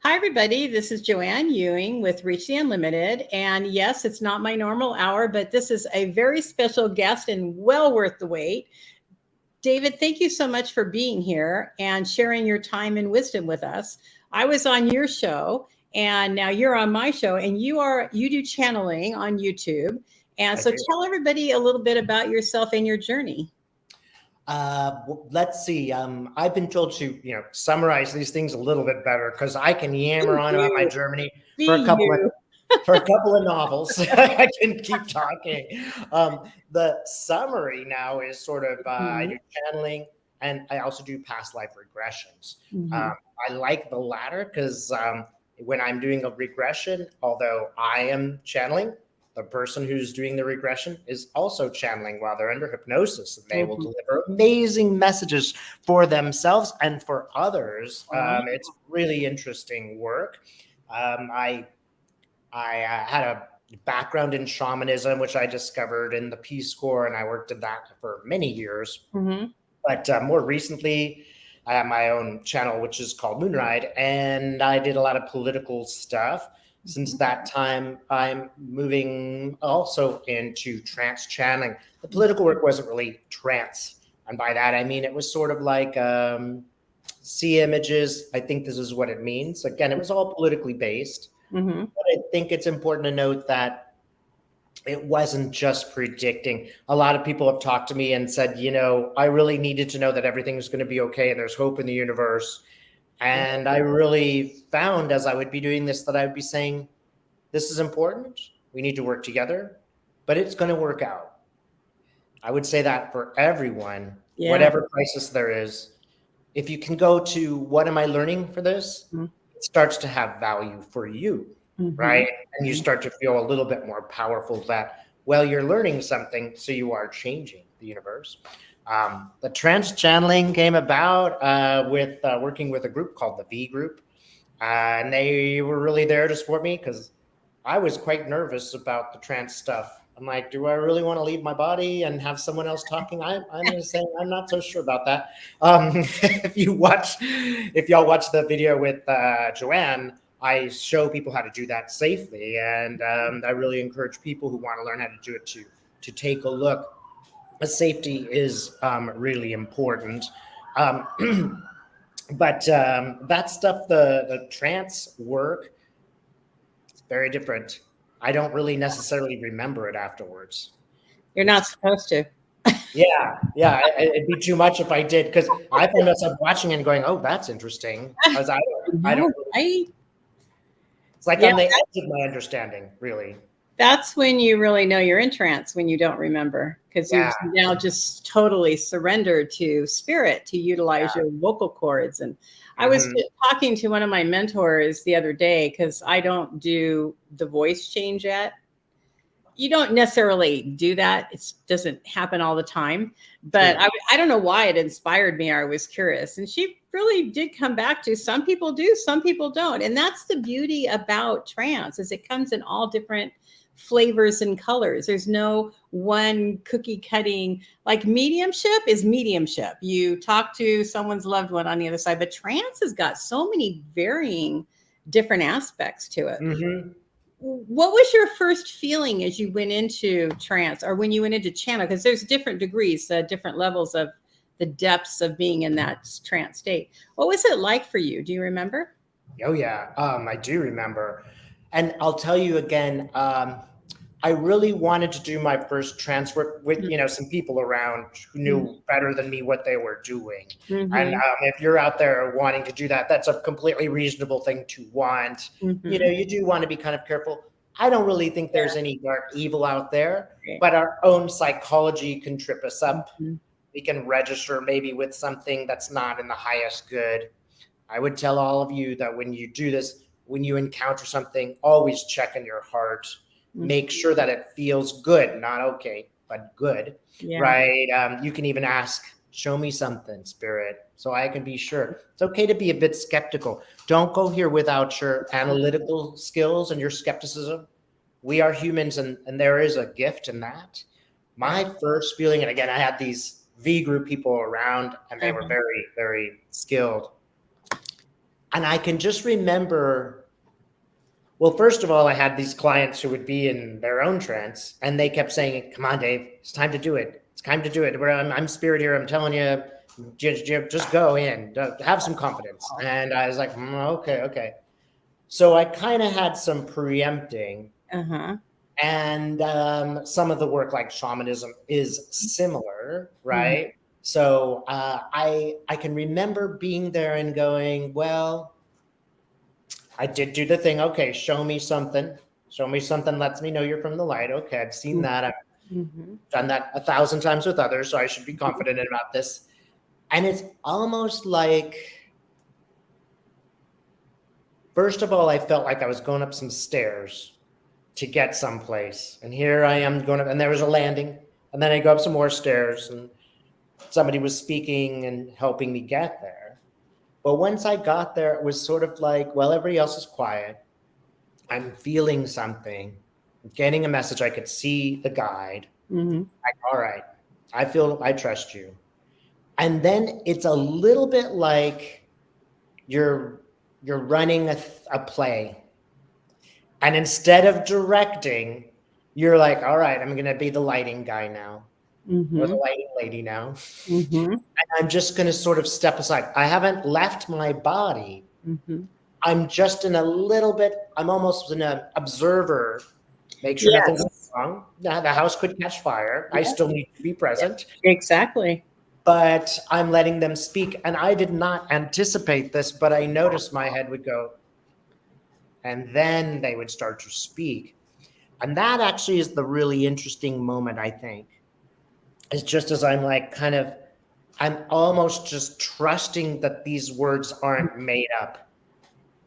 Hi, everybody. This is Joanne Ewing with Reach the Unlimited. And yes, it's not my normal hour, but this is a very special guest and well worth the wait. David, thank you so much for being here and sharing your time and wisdom with us. I was on your show and now you're on my show and you do channeling on YouTube. And I so do. tell everybody a little bit about yourself and your journey. Let's see. I've been told to, summarize these things a little bit better because I can yammer Be on about my you. journey for a Be couple of you. novels. I can keep talking. The summary now is sort of I Mhm. do channeling and I also do past life regressions. Um, Mhm. I like the latter because when I'm doing a regression, although I am channeling, the person who's doing the regression is also channeling while they're under hypnosis, and they will Mhm. deliver amazing messages for themselves and for others. It's really interesting work. Um, I I had a background in shamanism, which I discovered in the Peace Corps, and I worked in that for many years. Mhm. But more recently, I have my own channel, which is called Moonride, and I did a lot of political stuff. Since Mhm. that time, I'm moving also into trance channeling. The political work wasn't really trance. And by that, I mean it was sort of like see images. I think this is what it means. Again, it was all politically based. Mhm. But I think it's important to note that it wasn't just predicting. A lot of people have talked to me and said, I really needed to know that everything's going to be okay and there's hope in the universe. And I really found as I would be doing this that I would be saying, this is important. We need to work together, but it's going to work out. I would say that for everyone, Yeah. whatever crisis there is, if you can go to what am I learning for this, Mhm. it starts to have value for you, Mhm. right? And you start to feel a little bit more powerful that, well, you're learning something, so you are changing the universe. The trance channeling came about with working with a group called the V Group. And they were really there to support me because I was quite nervous about the trance stuff. I'm like, do I really want to leave my body and have someone else talking? I'm just saying I'm not so sure about that. If y'all watch the video with Joanne, I show people how to do that safely, and I really encourage people who want to learn how to do it to take a look. Safety is really important. Um, but that stuff, the trance work, it's very different. I don't really necessarily remember it afterwards. You're It's not supposed to. yeah. It'd be too much if I did because I find myself watching and going, "Oh, that's interesting." I don't. No, right? It's like Yeah, on the edge of my understanding, really. that's when you really know you're in trance when you don't remember because you've Yeah, now just totally surrendered to spirit to utilize yeah. your vocal cords. And I was Hmm. talking to one of my mentors the other day because I don't do the voice change yet. You don't necessarily do that. It doesn't happen all the time. But True. I don't know why it inspired me. I was curious. And she really did come back to some people do, some people don't. And that's the beauty about trance is it comes in all different flavors and colors. There's no one cookie cutting like mediumship is mediumship. You talk to someone's loved one on the other side, but trance has got so many varying different aspects to it. Hmm. What was your first feeling as you went into trance or when you went into channel? Because there's different degrees, different levels of the depths of being in that trance state. What was it like for you? Do you remember? Oh yeah, I do remember, and I'll tell you again. I really wanted to do my first trance work with some people around who knew better than me what they were doing. And Mm-hmm. if you're out there wanting to do that, that's a completely reasonable thing to want. Mm-hmm. You do want to be kind of careful. I don't really think Yeah. there's any dark evil out there, Great. but our own psychology can trip us up. Mm-hmm. We can register maybe with something that's not in the highest good. I would tell all of you that when you do this, when you encounter something, always check in your heart. Make Mm-hmm. sure that it feels good, not okay, but good, Yeah. right? You can even ask, show me something, spirit, so I can be sure. It's okay to be a bit skeptical. Don't go here without your analytical skills and your skepticism. We are humans, and there is a gift in that. Yeah. My first feeling, and again, I had these V group people around, and they were Uh-huh. very, very skilled. And I can just remember, well, first of all, I had these clients who would be in their own trance, and they kept saying, "Come on, Dave, it's time to do it. It's time to do it. I'm spirit here. I'm telling you, just go in, have some confidence." And I was like, okay, okay. So I kind of had some preempting, and some of the work, like shamanism, is similar, right? So I can remember being there and going, well, I did do the thing. Okay, show me something. Show me something lets me know you're from the light. Okay, I've seen that. I've done that 1,000 times with others, so I should be confident about this. And it's almost like, first of all, I felt like I was going up some stairs to get someplace. And here I am going up, and there was a landing. And then I go up some more stairs, and somebody was speaking and helping me get there. But once I got there, it was sort of like, well, everybody else is quiet. I'm feeling something, I'm getting a message. I could see the guide. Like, all right, I trust you. And then it's a little bit like you're running a play. And instead of directing, you're like, all right, I'm going to be the lighting guy now, or the lighting lady now. And I'm just going to sort of step aside. I haven't left my body. I'm just in a little bit, I'm almost an observer. Make sure nothing goes wrong. Now, the house could catch fire. I still need to be present. Exactly. But I'm letting them speak. And I did not anticipate this, but I noticed my head would go, and then they would start to speak. And that actually is the really interesting moment, I think. It's just as I'm like, I'm almost just trusting that these words aren't made up,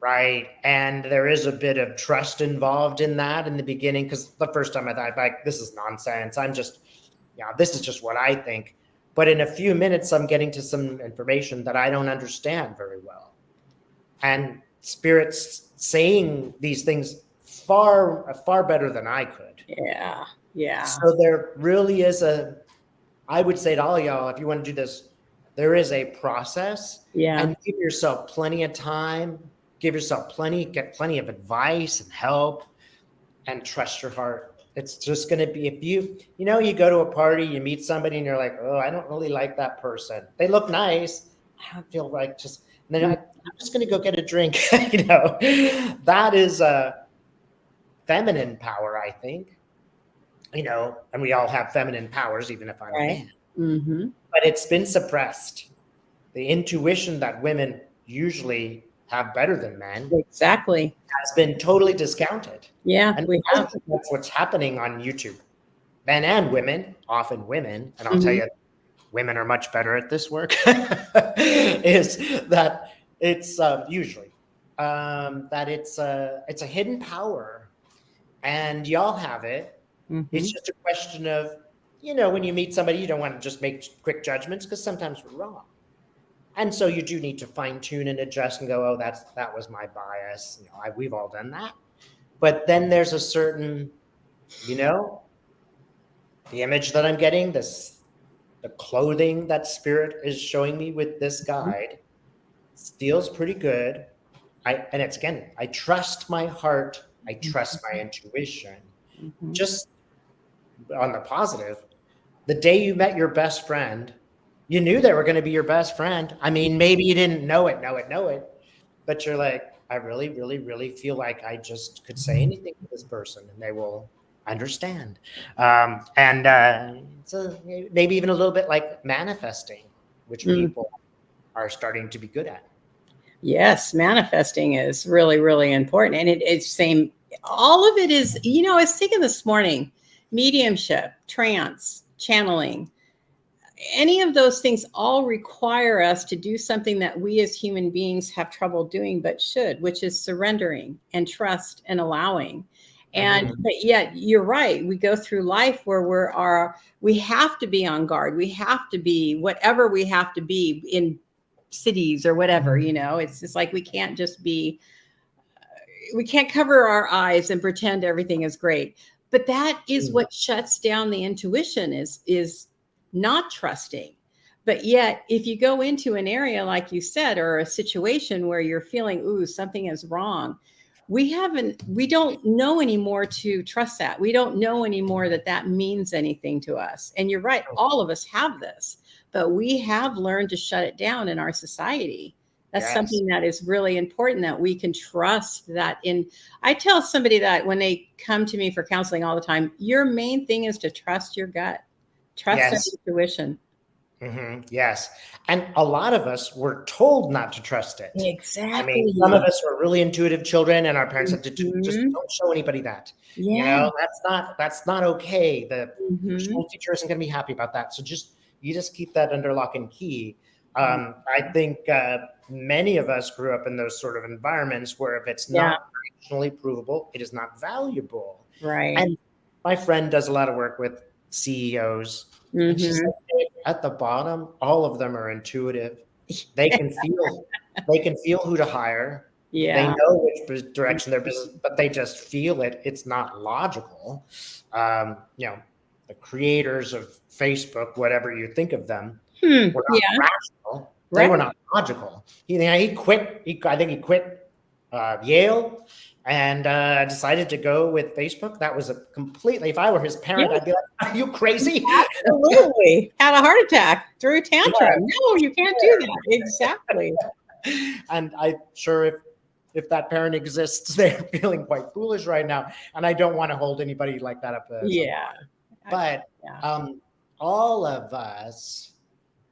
right? And there is a bit of trust involved in that in the beginning, because the first time I thought, like, this is nonsense. This is just what I think. But in a few minutes, I'm getting to some information that I don't understand very well. And Spirit's saying these things far better than I could. Yeah. Yeah. So there really is I would say to all y'all, if you want to do this, there is a process. Yeah. And give yourself plenty of time, get plenty of advice and help, and trust your heart. It's just going to be, if you go to a party, you meet somebody and you're like, oh, I don't really like that person. They look nice. I don't feel like just, and then I'm just going to go get a drink. That is feminine power, I think. And we all have feminine powers, even if I'm a man. But it's been suppressed. The intuition that women usually have better than men has been totally discounted. Yeah, and we have. That's what's happening on YouTube. Men and women, often women, and I'll tell you, women are much better at this work, is that it's usually that it's a hidden power, and y'all have it. It's just a question of, when you meet somebody, you don't want to just make quick judgments, because sometimes we're wrong. And so you do need to fine tune and adjust and go, oh, that was my bias. We've all done that. But then there's a certain, the image that I'm getting, the clothing that Spirit is showing me with this guide feels pretty good. And it's, again, I trust my heart. I trust my intuition. Just on the positive, the day you met your best friend, you knew they were going to be your best friend. I mean, maybe you didn't know it, but you're like, I really, really, really feel like I just could say anything to this person and they will understand. So maybe even a little bit like manifesting, which people are starting to be good at. Yes, manifesting is really, really important. And it's same. All of it is, I was thinking this morning, mediumship, trance, channeling, any of those things all require us to do something that we as human beings have trouble doing, but should, which is surrendering and trust and allowing. And but yet you're right. We go through life where we have to be on guard. We have to be whatever we have to be in cities or whatever, it's just like, we can't just be, we can't cover our eyes and pretend everything is great. But that is what shuts down the intuition, is not trusting. But yet, if you go into an area, like you said, or a situation where you're feeling, ooh, something is wrong, we don't know anymore to trust that. We don't know anymore that that means anything to us. And you're right, all of us have this, but we have learned to shut it down in our society. That's Yes. something that is really important, that we can trust that in. I tell somebody that when they come to me for counseling all the time, your main thing is to trust your gut, trust Yes. your intuition. Yes. And a lot of us were told not to trust it. I mean, Exactly. some of us were really intuitive children, and our parents said to just Mhm. don't show anybody that. You Yeah. know, that's not okay. Your Mhm. school teacher isn't going to be happy about that. So you just keep that under lock and key. I think many of us grew up in those sort of environments where if it's Yeah. not rationally provable, it is not valuable. Right. And my friend does a lot of work with CEOs, and she said, Mhm. "Hey, at the bottom, all of them are intuitive. They can feel they can feel who to hire. They Yeah. know which direction their business, but they just feel it. It's not logical. You know, the creators of Facebook, whatever you think of them, were not Yeah. rational. They were Right. not logical. He quit. I think he quit Yale and decided to go with Facebook. That was a completely. If I were his Yeah. parent, I'd be like, "Are you crazy?" Absolutely. Had a heart attack, threw a Yeah, tantrum. No, you can't do that. Exactly. and I'm sure if that parent exists, they're feeling quite foolish right now. And I don't want to hold anybody like that up as a Yeah. line. But Yeah. all of us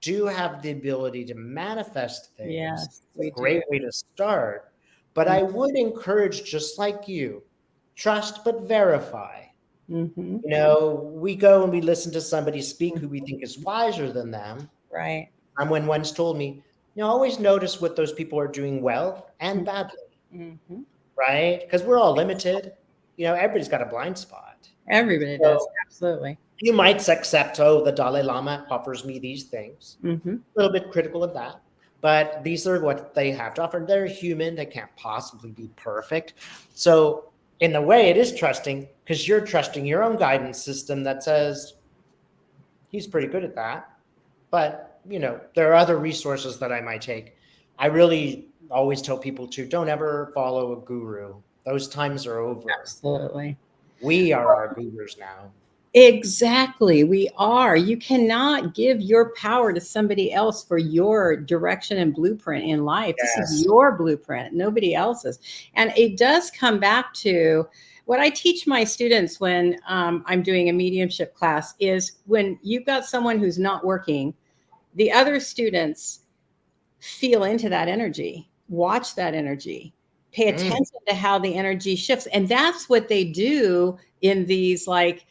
do have the ability to manifest things. Yes, It's we a do. great way to start. But I would encourage, just like you, trust but verify. Mm-hmm. You know, we go and we listen to somebody speak who we think is wiser than them. Right. Someone once told me, always notice what those people are doing well and badly, Mm-hmm. right? Because we're all limited. Everybody's got a blind spot. Everybody does. So Absolutely. you might accept, oh, the Dalai Lama offers me these things. Mm-hmm. A little bit critical of that, but these are what they have to offer. They're human. They can't possibly be perfect. So in a way, it is trusting because you're trusting your own guidance system that says he's pretty good at that. But, there are other resources that I might take. I really always tell people to don't ever follow a guru. Those times are over. Absolutely. We are our gurus now. Exactly. We are. You cannot give your power to somebody else for your direction and blueprint in life. This is Yes. your blueprint, nobody else's. And it does come back to what I teach my students when I'm doing a mediumship class is when you've got someone who's not working, the other students feel into that energy, watch that energy, pay Mm, attention to how the energy shifts. And that's what they do in these, like,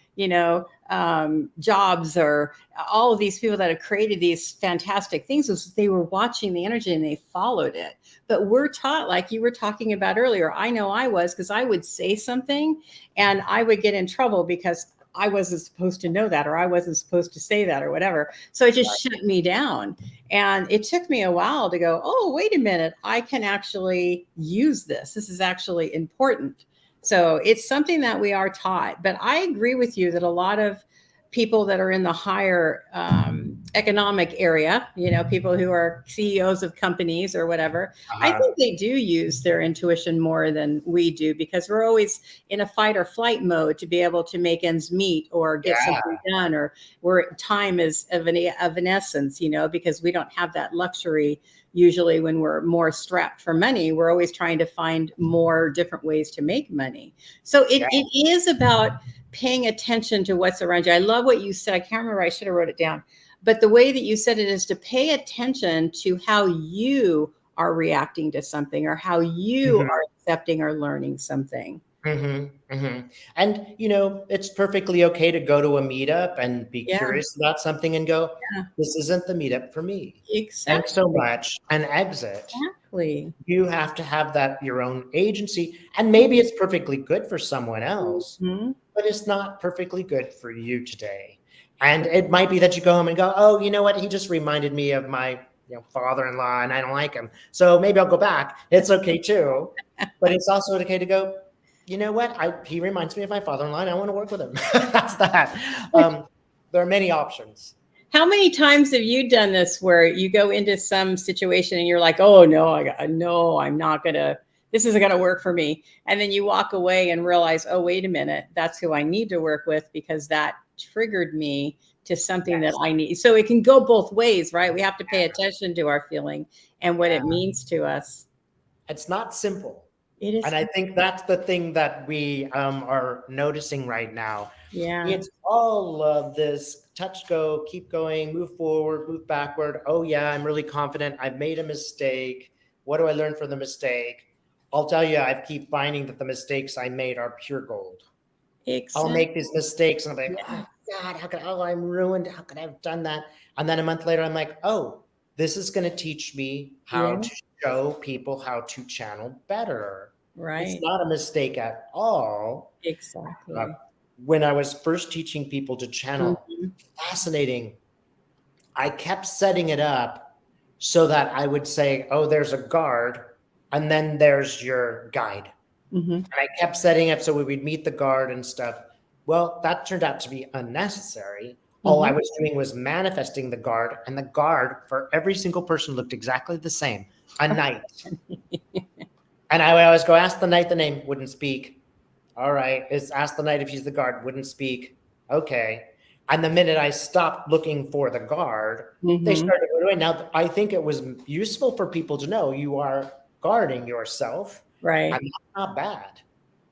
jobs, or all of these people that have created these fantastic things, was they were watching the energy and they followed it. But we're taught, like you were talking about earlier, I know I was, because I would say something and I would get in trouble because I wasn't supposed to know that, or I wasn't supposed to say that, or whatever. So it just shut me down. And it took me a while to go, oh, wait a minute, I can actually use this. This is actually important. So it's something that we are taught. But I agree with you that a lot of people that are in the higher economic area, people who are CEOs of companies or whatever, I uh-huh. think they do use their intuition more than we do, because we're always in a fight or flight mode to be able to make ends meet or get Yeah. something done, or where time is of an essence, because we don't have that luxury. Usually when we're more strapped for money, we're always trying to find more different ways to make money. So Yeah. it is about paying attention to what's around you. I love what you said. I can't remember. I should have wrote it down. But the way that you said it is to pay attention to how you are reacting to something, or how you Mhm. are accepting or learning something. And it's perfectly okay to go to a meetup and be Yeah, curious about something and go, yeah, this isn't the meetup for me. Thanks so exactly. much, and exit. Exactly. You have to have that your own agency. And maybe it's perfectly good for someone else, Mhm. but it's not perfectly good for you today. And it might be that you go home and go, oh, you know what? He just reminded me of my father-in-law and I don't like him. So maybe I'll go back. It's okay too. But it's also okay to go, you know what? He reminds me of my father-in-law and I want to work with him. That's that. There are many options. How many times have you done this where you go into some situation and you're like, oh no, no, I'm not gonna, this isn't gonna work for me. And then you walk away and realize, oh, wait a minute, that's who I need to work with because that triggered me to something that I need. So it can go both ways, right? We have to pay attention to our feeling and what it means to us. It's not simple. It is. And I think that's the thing that we are noticing right now. Yeah. It's all of this touch, go, keep going, move forward, move backward. Oh, yeah, I'm really confident. I've made a mistake. What do I learn from the mistake? I'll tell you, I keep finding that the mistakes I made are pure gold. I'll make these mistakes and I'm like, oh, God, I'm ruined. How could I have done that? And then a month later, I'm like, oh, this is going to teach me how to show people how to channel better. Right. It's not a mistake at all. Exactly. When I was first teaching people to channel, fascinating. I kept setting it up so that I would say, oh, there's a guard, and then there's your guide. And I kept setting up so we would meet the guard and stuff. Well, that turned out to be unnecessary. All I was doing was manifesting the guard, and the guard for every single person looked exactly the same. A knight. And I would always go, ask the knight the name, wouldn't speak. All right, ask the knight if he's the guard, wouldn't speak. Okay. And the minute I stopped looking for the guard, they started to go away. Now, I think it was useful for people to know you are guarding yourself. Right. And that's not bad.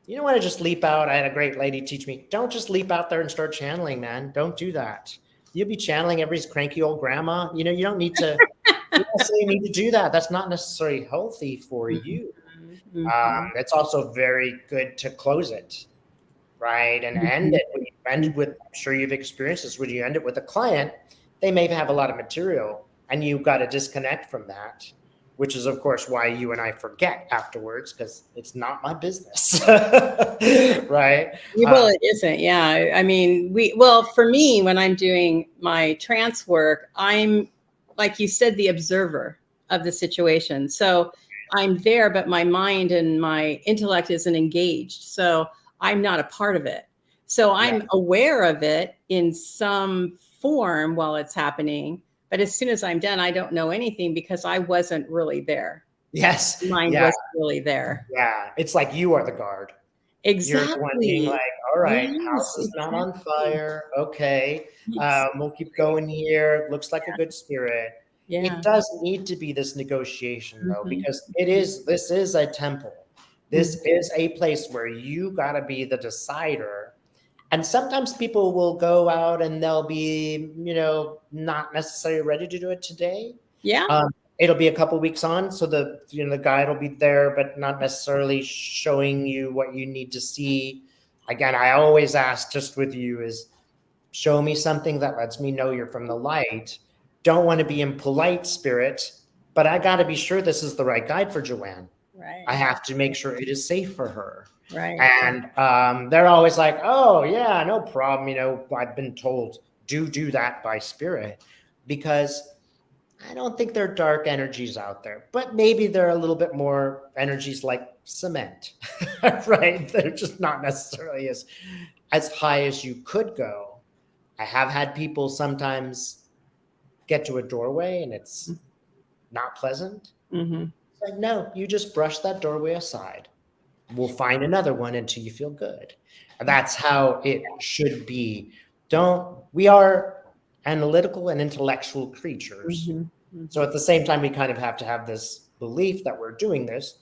You don't want to just leap out. I had a great lady teach me, don't just leap out there and start channeling, man. Don't do that. You'll be channeling every cranky old grandma. You know, you don't need to, you don't necessarily need to do that. That's not necessarily healthy for you. It's also very good to close it, right? And end it. When you end it with, I'm sure you've experienced this, when you end it with a client, they may have a lot of material and you've got to disconnect from that, which is, of course, why you and I forget afterwards, because it's not my business, right? Well, it isn't. Yeah. I mean, well, for me, when I'm doing my trance work, I'm, like you said, the observer of the situation. So I'm there, but my mind and my intellect isn't engaged. So I'm not a part of it. So I'm aware of it in some form while it's happening. But as soon as I'm done, I don't know anything because I wasn't really there. Yes. Mind wasn't really there. Yeah. It's like you are the guard. Exactly. You're the one being like, all right, house is not on fire. Okay. We'll keep going here. Looks like a good spirit. It does need to be this negotiation though, because this is a temple. This is a place where you got to be the decider. And sometimes people will go out and they'll be, not necessarily ready to do it today. Yeah. It'll be a couple weeks on. So the guide will be there, but not necessarily showing you what you need to see. Again, I always ask just with you is show me something that lets me know you're from the light. Don't want to be in polite spirit, but I got to be sure this is the right guide for Joanne. Right. I have to make sure it is safe for her. Right. And they're always like, oh yeah, no problem. I've been told do that by spirit, because I don't think there are dark energies out there, but maybe there are a little bit more energies like cement, right? They're just not necessarily as high as you could go. I have had people sometimes get to a doorway and it's not pleasant. It's like, no, you just brush that doorway aside. We'll find another one until you feel good. And that's how it should be. We are analytical and intellectual creatures. So at the same time, we kind of have to have this belief that we're doing this.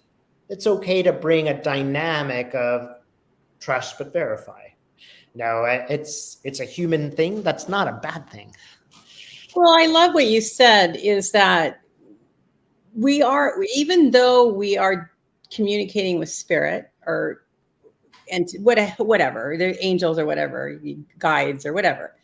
It's okay to bring a dynamic of trust but verify. No, it's a human thing. That's not a bad thing. Well, I love what you said is that even though we are communicating with spirit and whatever, the angels or whatever, guides or whatever,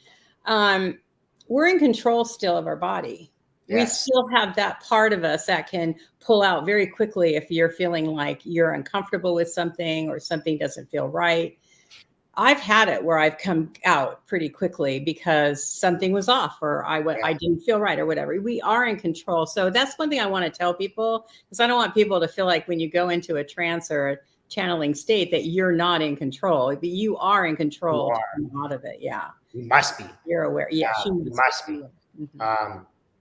we're in control still of our body. We still have that part of us that can pull out very quickly if you're feeling like you're uncomfortable with something or something doesn't feel right. I've had it where I've come out pretty quickly because something was off or I didn't feel right or whatever. We are in control. So that's one thing I want to tell people, because I don't want people to feel like when you go into a trance or a channeling state that you're not in control. You are in control out of it. Yeah. You must be. You're aware. Yeah. You must be.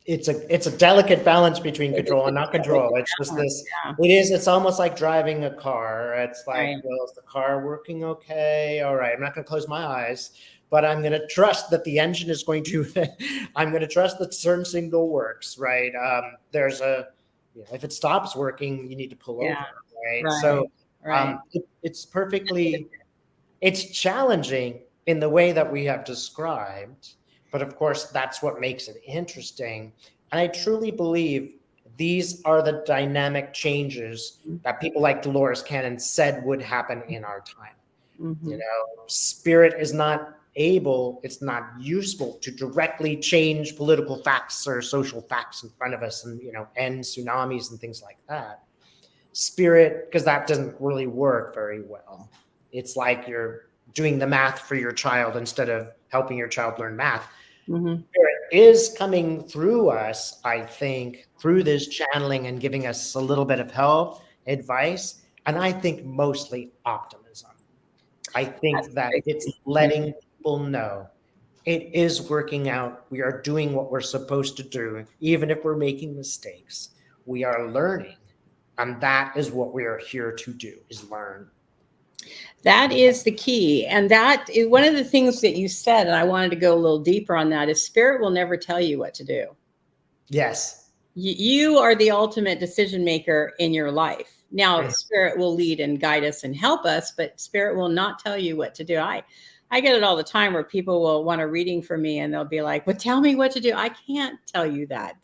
It's a delicate balance between control and not control. It's just this, it's almost like driving a car. It's like, well, is the car working okay? All right, I'm not going to close my eyes, but I'm going to trust that the engine is going to, I'm going to trust that certain signal works, right? There's if it stops working, you need to pull over, right? So it's perfectly, it's challenging in the way that we have described, but of course, that's what makes it interesting. And I truly believe these are the dynamic changes that people like Dolores Cannon said would happen in our time. You know, spirit is not able, it's not useful to directly change political facts or social facts in front of us and, end tsunamis and things like that. Spirit, because that doesn't really work very well. It's like you're doing the math for your child instead of helping your child learn math. Spirit is coming through us, I think, through this channeling and giving us a little bit of help, advice, and I think mostly optimism. I think that it's letting people know it is working out. We are doing what we're supposed to do, even if we're making mistakes. We are learning, and that is what we are here to do, is learn. That is the key. And that is one of the things that you said, and I wanted to go a little deeper on that, is spirit will never tell you what to do. Yes. You are the ultimate decision maker in your life. Now, spirit will lead and guide us and help us, but spirit will not tell you what to do. I get it all the time where people will want a reading from me and they'll be like, well, tell me what to do. I can't tell you that.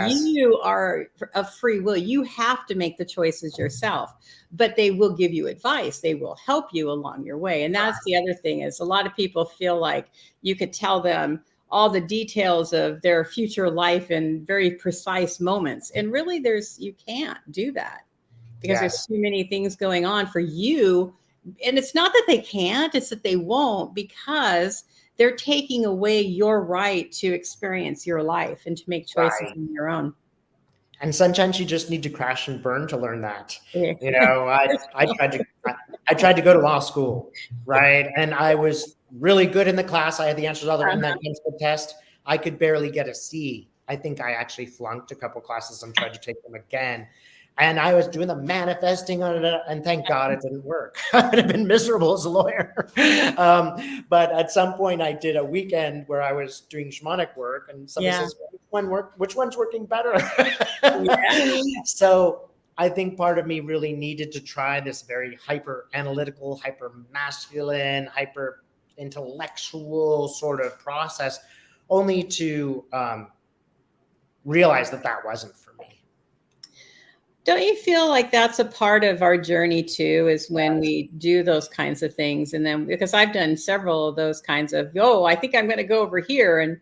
You are of free will. You have to make the choices yourself, but they will give you advice. They will help you along your way. And that's the other thing, is a lot of people feel like you could tell them all the details of their future life in very precise moments. And really you can't do that, because there's too many things going on for you. And it's not that they can't, it's that they won't, because they're taking away your right to experience your life and to make choices on your own. And sometimes you just need to crash and burn to learn that. I tried to go to law school, right? And I was really good in the class. I had the answers all in that instant test. I could barely get a C. I think I actually flunked a couple classes and tried to take them again. And I was doing the manifesting on it, and thank God it didn't work. I would have been miserable as a lawyer. But at some point, I did a weekend where I was doing shamanic work, and somebody says, which one's working better? So I think part of me really needed to try this very hyper analytical, hyper masculine, hyper intellectual sort of process, only to realize that wasn't for me. Don't you feel like that's a part of our journey too, is when we do those kinds of things? And then, because I've done several of those kinds of, I think I'm going to go over here, and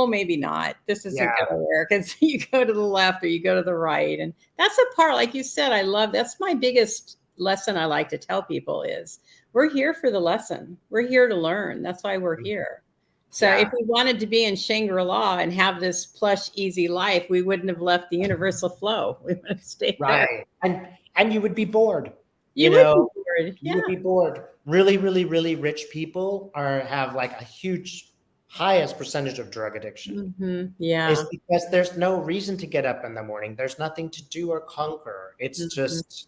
maybe not. This isn't going to work. And so you go to the left or you go to the right. And that's a part, like you said, that's my biggest lesson I like to tell people is we're here for the lesson. We're here to learn. That's why we're here. So if we wanted to be in Shangri-La and have this plush, easy life, we wouldn't have left the universal flow. We would have stayed there. And you would be bored. You would be bored. You would be bored. Really, really, really rich people have like a highest percentage of drug addiction. It's because there's no reason to get up in the morning. There's nothing to do or conquer. It's just,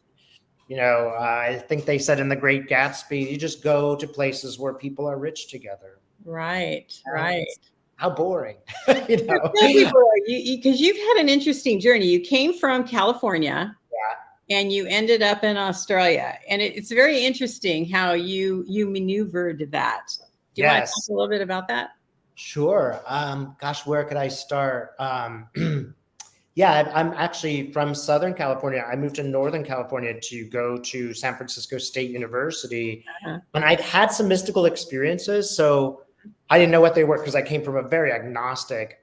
I think they said in The Great Gatsby, you just go to places where people are rich together. Right. How boring. Because you've had an interesting journey. You came from California, and you ended up in Australia, and it's very interesting how you maneuvered that. Do you want to talk a little bit about that? Sure. Where could I start? I'm actually from Southern California. I moved to Northern California to go to San Francisco State University, and I'd had some mystical experiences. So I didn't know what they were because I came from a very agnostic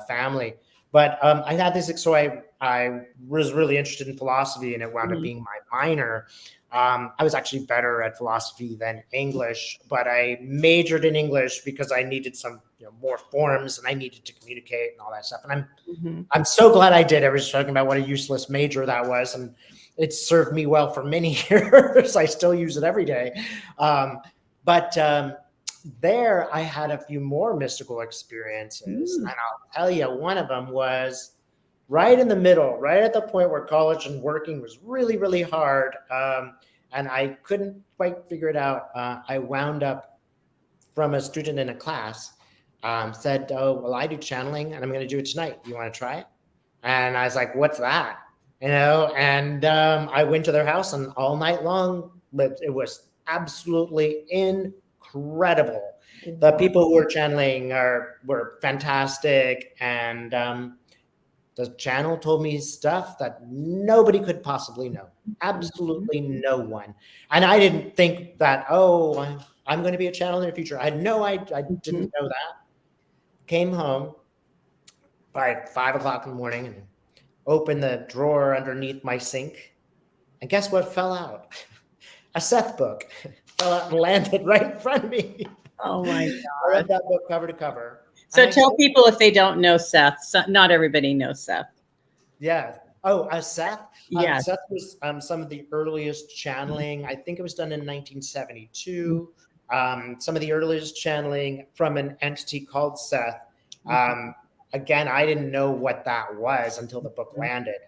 family. But I had this, so I was really interested in philosophy, and it wound up being my minor. I was actually better at philosophy than English, but I majored in English because I needed some more forms, and I needed to communicate and all that stuff. And I'm so glad I did. I was talking about what a useless major that was, and it served me well for many years. I still use it every day. But there I had a few more mystical experiences. And I'll tell you, one of them was right in the middle, right at the point where college and working was really, really hard. And I couldn't quite figure it out. I wound up from a student in a class, said, "Oh, well, I do channeling and I'm going to do it tonight. You want to try it?" And I was like, "What's that?" And I went to their house, and all night long, it was absolutely incredible. The people who were channeling were fantastic, and the channel told me stuff that nobody could possibly know. Absolutely no one. And I didn't think that, oh, I'm going to be a channel in the future. I didn't know that. Came home by 5 o'clock in the morning and opened the drawer underneath my sink. And guess what fell out? A Seths book fell out and landed right in front of me. Oh my I read that book cover to cover. So tell people if they don't know Seth. Not everybody knows Seth. Yeah. Oh, Seth? Yeah. Seth was some of the earliest channeling. I think it was done in 1972. Some of the earliest channeling from an entity called Seth. Again, I didn't know what that was until the book landed.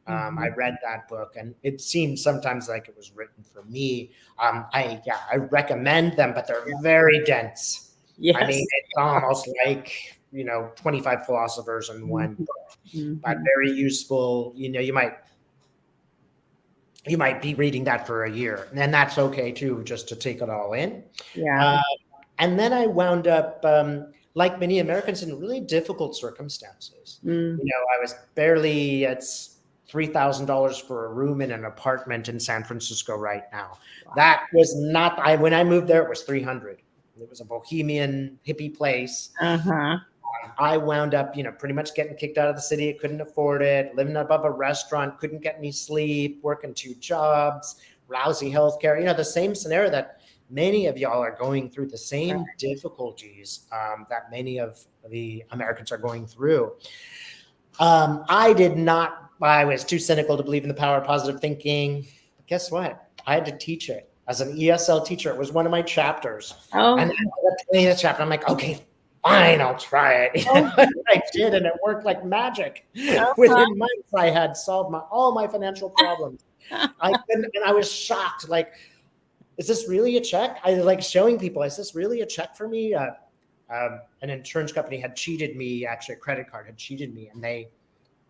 I read that book, and it seemed sometimes like it was written for me. I recommend them, but they're very dense. Yes. I mean, it's almost like 25 philosophers in one book, but very useful. You might be reading that for a year, and that's okay too, just to take it all in. Yeah. And then I wound up, like many Americans, in really difficult circumstances. I was barely it's $3,000 for a room in an apartment in San Francisco right now. Wow. That was not. When I moved there, it was $300. It was a bohemian hippie place. I wound up, pretty much getting kicked out of the city. I couldn't afford it. Living above a restaurant, couldn't get any sleep. Working 2 jobs, lousy healthcare. The same scenario that many of y'all are going through. The same difficulties that many of the Americans are going through. I did not. I was too cynical to believe in the power of positive thinking. But guess what? I had to teach it as an ESL teacher. It was one of my chapters. And the chapter, I'm like, okay, fine, I'll try it. I did, and it worked like magic. Within months, I had solved all my financial problems. And I was shocked. Like, is this really a check? I like showing people, is this really a check for me? An insurance company had cheated me. Actually, a credit card had cheated me, and they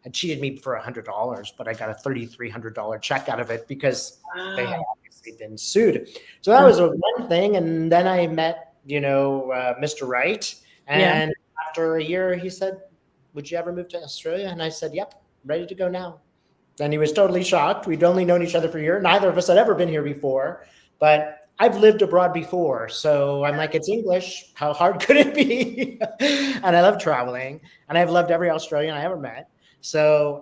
had cheated me for $100, but I got a $3,300 check out of it because they had obviously been sued. So that was one thing. And then I met, Mr. Wright. And after a year, he said, "Would you ever move to Australia?" And I said, "Yep, ready to go now." And he was totally shocked. We'd only known each other for a year. Neither of us had ever been here before, but I've lived abroad before. So I'm like, it's English. How hard could it be? And I love traveling, and I've loved every Australian I ever met. So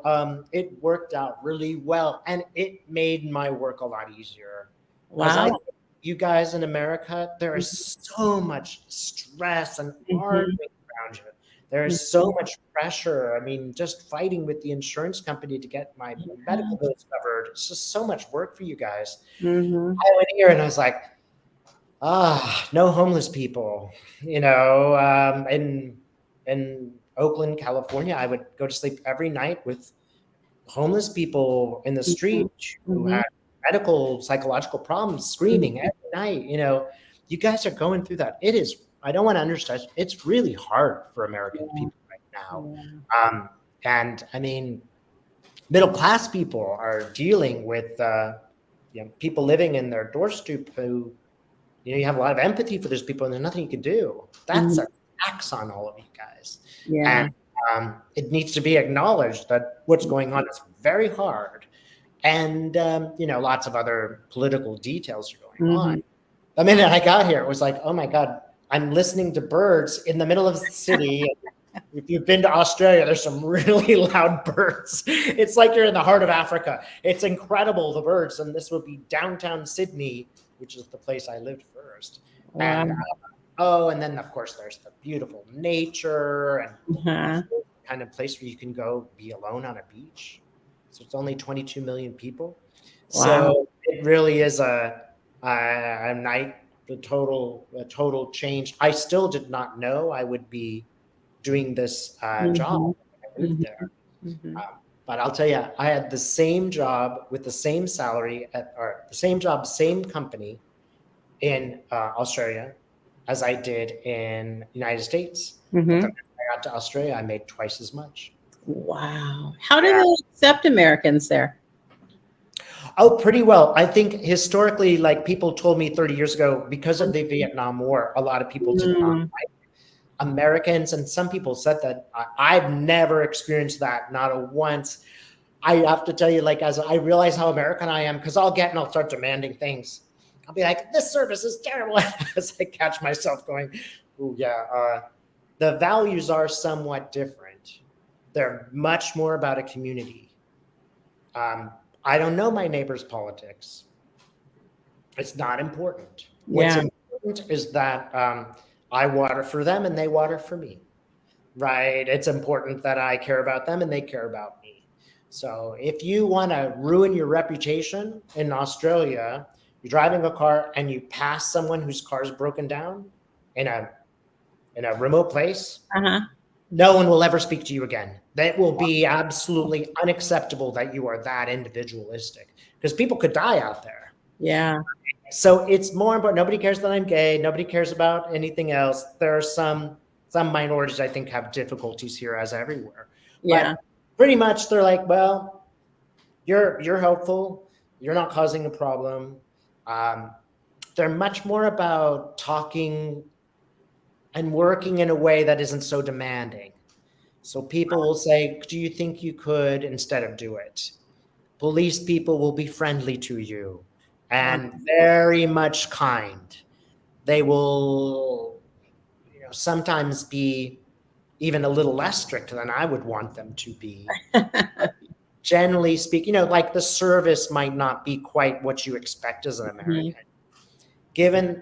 it worked out really well, and it made my work a lot easier. Wow. You guys in America, there is so much stress and arguing around you. There is so much pressure. I mean, just fighting with the insurance company to get my medical bills covered. It's just so much work for you guys. I went here and I was like, no homeless people. In Oakland, California, I would go to sleep every night with homeless people in the street who had medical, psychological problems, screaming every night. You guys are going through that. It is, I don't want to understand, it's really hard for American people right now. And I mean, middle-class people are dealing with people living in their doorstep who, you have a lot of empathy for those people, and there's nothing you can do. That's a tax on all of you guys. And it needs to be acknowledged that what's going on is very hard. And, lots of other political details are going on. The minute I got here, it was like, oh my God, I'm listening to birds in the middle of the city. If you've been to Australia, there's some really loud birds. It's like you're in the heart of Africa. It's incredible, the birds. And this would be downtown Sydney, which is the place I lived first. And and then of course there's the beautiful nature and kind of place where you can go be alone on a beach. So it's only 22 million people. So it really is a night the total change. I still did not know I would be doing this job when I moved there. But I'll tell you, I had the same job with the same salary or the same job, same company in Australia as I did in the United States. But then when I got to Australia, I made twice as much. Wow. How do they accept Americans there? Oh, pretty well. I think historically, like people told me 30 years ago, because of the Vietnam War, a lot of people did not like Americans. And some people said that. I've never experienced that, not a once. I have to tell you, like, as I realize how American I am, because I'll start demanding things. I'll be like, this service is terrible. As I catch myself going, oh, yeah. The values are somewhat different. They're much more about a community. I don't know my neighbor's politics. It's not important. What's important is that I water for them and they water for me, right? It's important that I care about them and they care about me. So if you want to ruin your reputation in Australia, you're driving a car and you pass someone whose car is broken down in a remote place, no one will ever speak to you again. That will be absolutely unacceptable that you are that individualistic, because people could die out there. Yeah. So it's more important. Nobody cares that I'm gay. Nobody cares about anything else. There are some minorities I think have difficulties here, as everywhere. Yeah. But pretty much they're like, well, you're helpful. You're not causing a problem. They're much more about talking and working in a way that isn't so demanding. So people will say, do you think you could, instead of do it? Police people will be friendly to you and very much kind. They will, sometimes be even a little less strict than I would want them to be. Generally speaking, like the service might not be quite what you expect as an American. Given,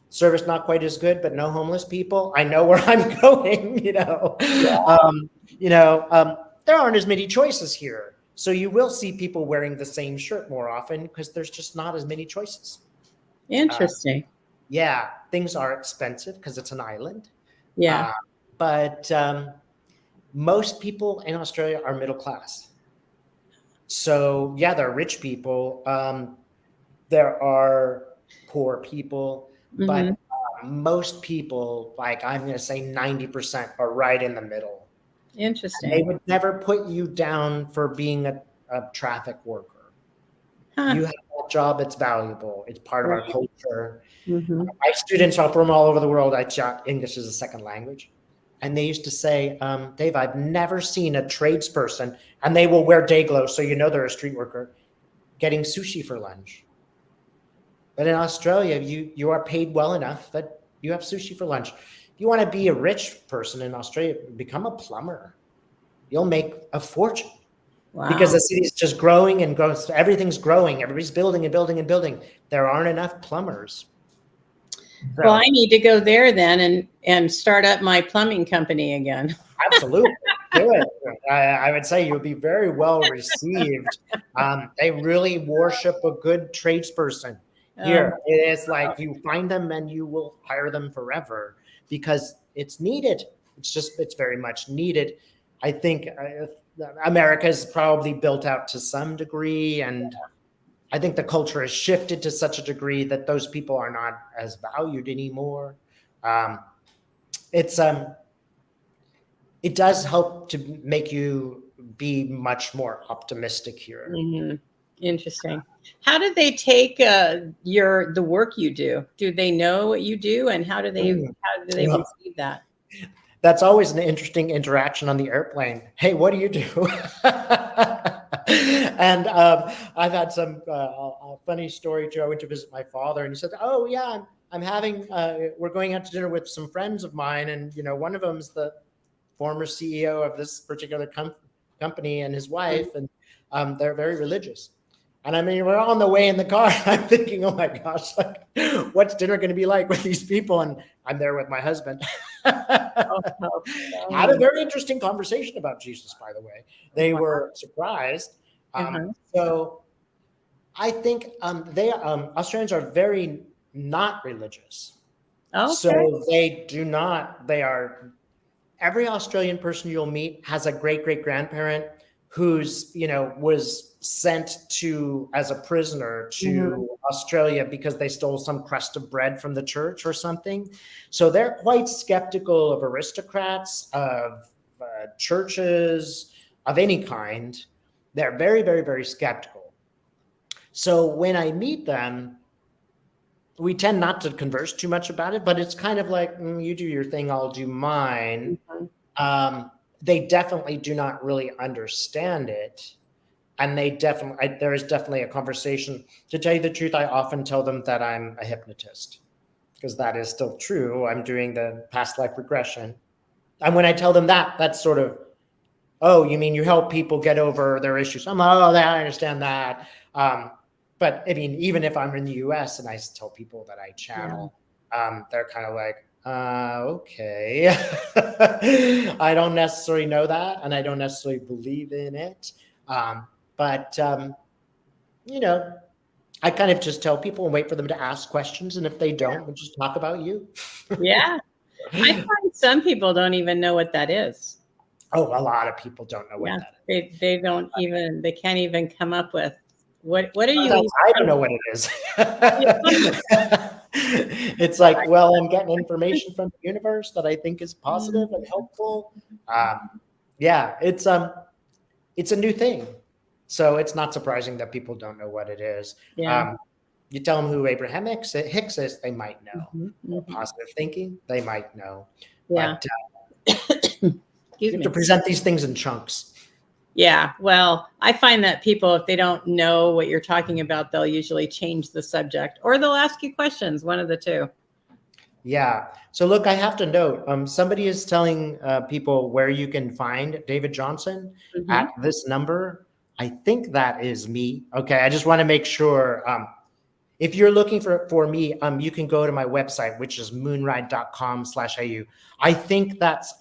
service not quite as good, but no homeless people, I know where I'm going. There aren't as many choices here. So you will see people wearing the same shirt more often because there's just not as many choices. Interesting. Things are expensive because it's an island. Yeah. But most people in Australia are middle class. So there are rich people. There are poor people, but most people, like I'm going to say 90%, are right in the middle. Interesting. And they would never put you down for being a traffic worker. You have a job, it's valuable. It's part of our culture. My students are from all over the world. I taught English as a second language. And they used to say, Dave, I've never seen a tradesperson, and they will wear day glow, so they're a street worker, getting sushi for lunch. But in Australia, you are paid well enough that you have sushi for lunch. If you want to be a rich person in Australia, become a plumber. You'll make a fortune. Wow. Because the city is just growing and growing. Everything's growing. Everybody's building and building and building. There aren't enough plumbers. So, well, I need to go there then and start up my plumbing company again. Absolutely. Do it. I would say you'll be very well received. They really worship a good tradesperson. Here, it's like you find them and you will hire them forever because it's needed. It's very much needed. I think America is probably built out to some degree, and I think the culture has shifted to such a degree that those people are not as valued anymore. It does help to make you be much more optimistic here. Interesting. How do they take the work you do? Do they know what you do, and how do they receive that? That's always an interesting interaction on the airplane. Hey, what do you do? And I've had some a funny story too. I went to visit my father, and he said, "Oh yeah, I'm having we're going out to dinner with some friends of mine, and one of them's the former CEO of this particular company and his wife, and they're very religious." And I mean, we're on the way in the car. I'm thinking, oh my gosh, like, what's dinner going to be like with these people? And I'm there with my husband. Had a very interesting conversation about Jesus, by the way. They were surprised. So I think Australians are very not religious. Okay. So every Australian person you'll meet has a great-great-grandparent who's, was sent as a prisoner to Australia because they stole some crust of bread from the church or something. So they're quite skeptical of aristocrats, of churches, of any kind. They're very, very, very skeptical. So when I meet them, we tend not to converse too much about it, but it's kind of like, you do your thing, I'll do mine. They definitely do not really understand it. And there is definitely a conversation. To tell you the truth, I often tell them that I'm a hypnotist, because that is still true. I'm doing the past life regression. And when I tell them that, that's sort of, oh, you mean you help people get over their issues? I understand that. But I mean, even if I'm in the US and I tell people that I channel, they're kind of like, okay. I don't necessarily know that, and I don't necessarily believe in it. But I kind of just tell people and wait for them to ask questions. And if they don't, we'll just talk about you. Yeah. I find some people don't even know what that is. Oh, a lot of people don't know what that is. They can't even come up with what are you? I don't know what it is. It's like, well, I'm getting information from the universe that I think is positive and helpful. It's a new thing. So it's not surprising that people don't know what it is. Yeah. You tell them who Abraham Hicks is, they might know. Positive thinking, they might know. Yeah. But you have to present these things in chunks. Yeah. Well, I find that people, if they don't know what you're talking about, they'll usually change the subject, or they'll ask you questions, one of the two. Yeah. So look, I have to note, somebody is telling people where you can find David Johnson at this number. I think that is me. Okay. I just want to make sure. If you're looking for me, you can go to my website, which is moonride.com/au. I think that's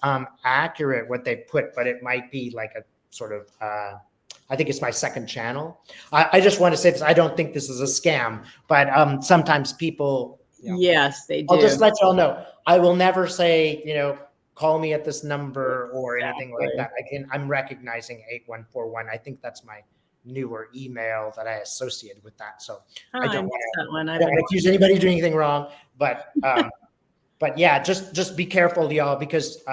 accurate what they put, but it might be like a sort of, I think it's my second channel. I just want to say this. I don't think this is a scam, but sometimes people, yes, they do. I'll just let y'all know. I will never say, call me at this number or anything like that. I'm recognizing 8141. I think that's my newer email that I associated with that. So I don't want to accuse anybody doing anything wrong, but yeah, just be careful, y'all, because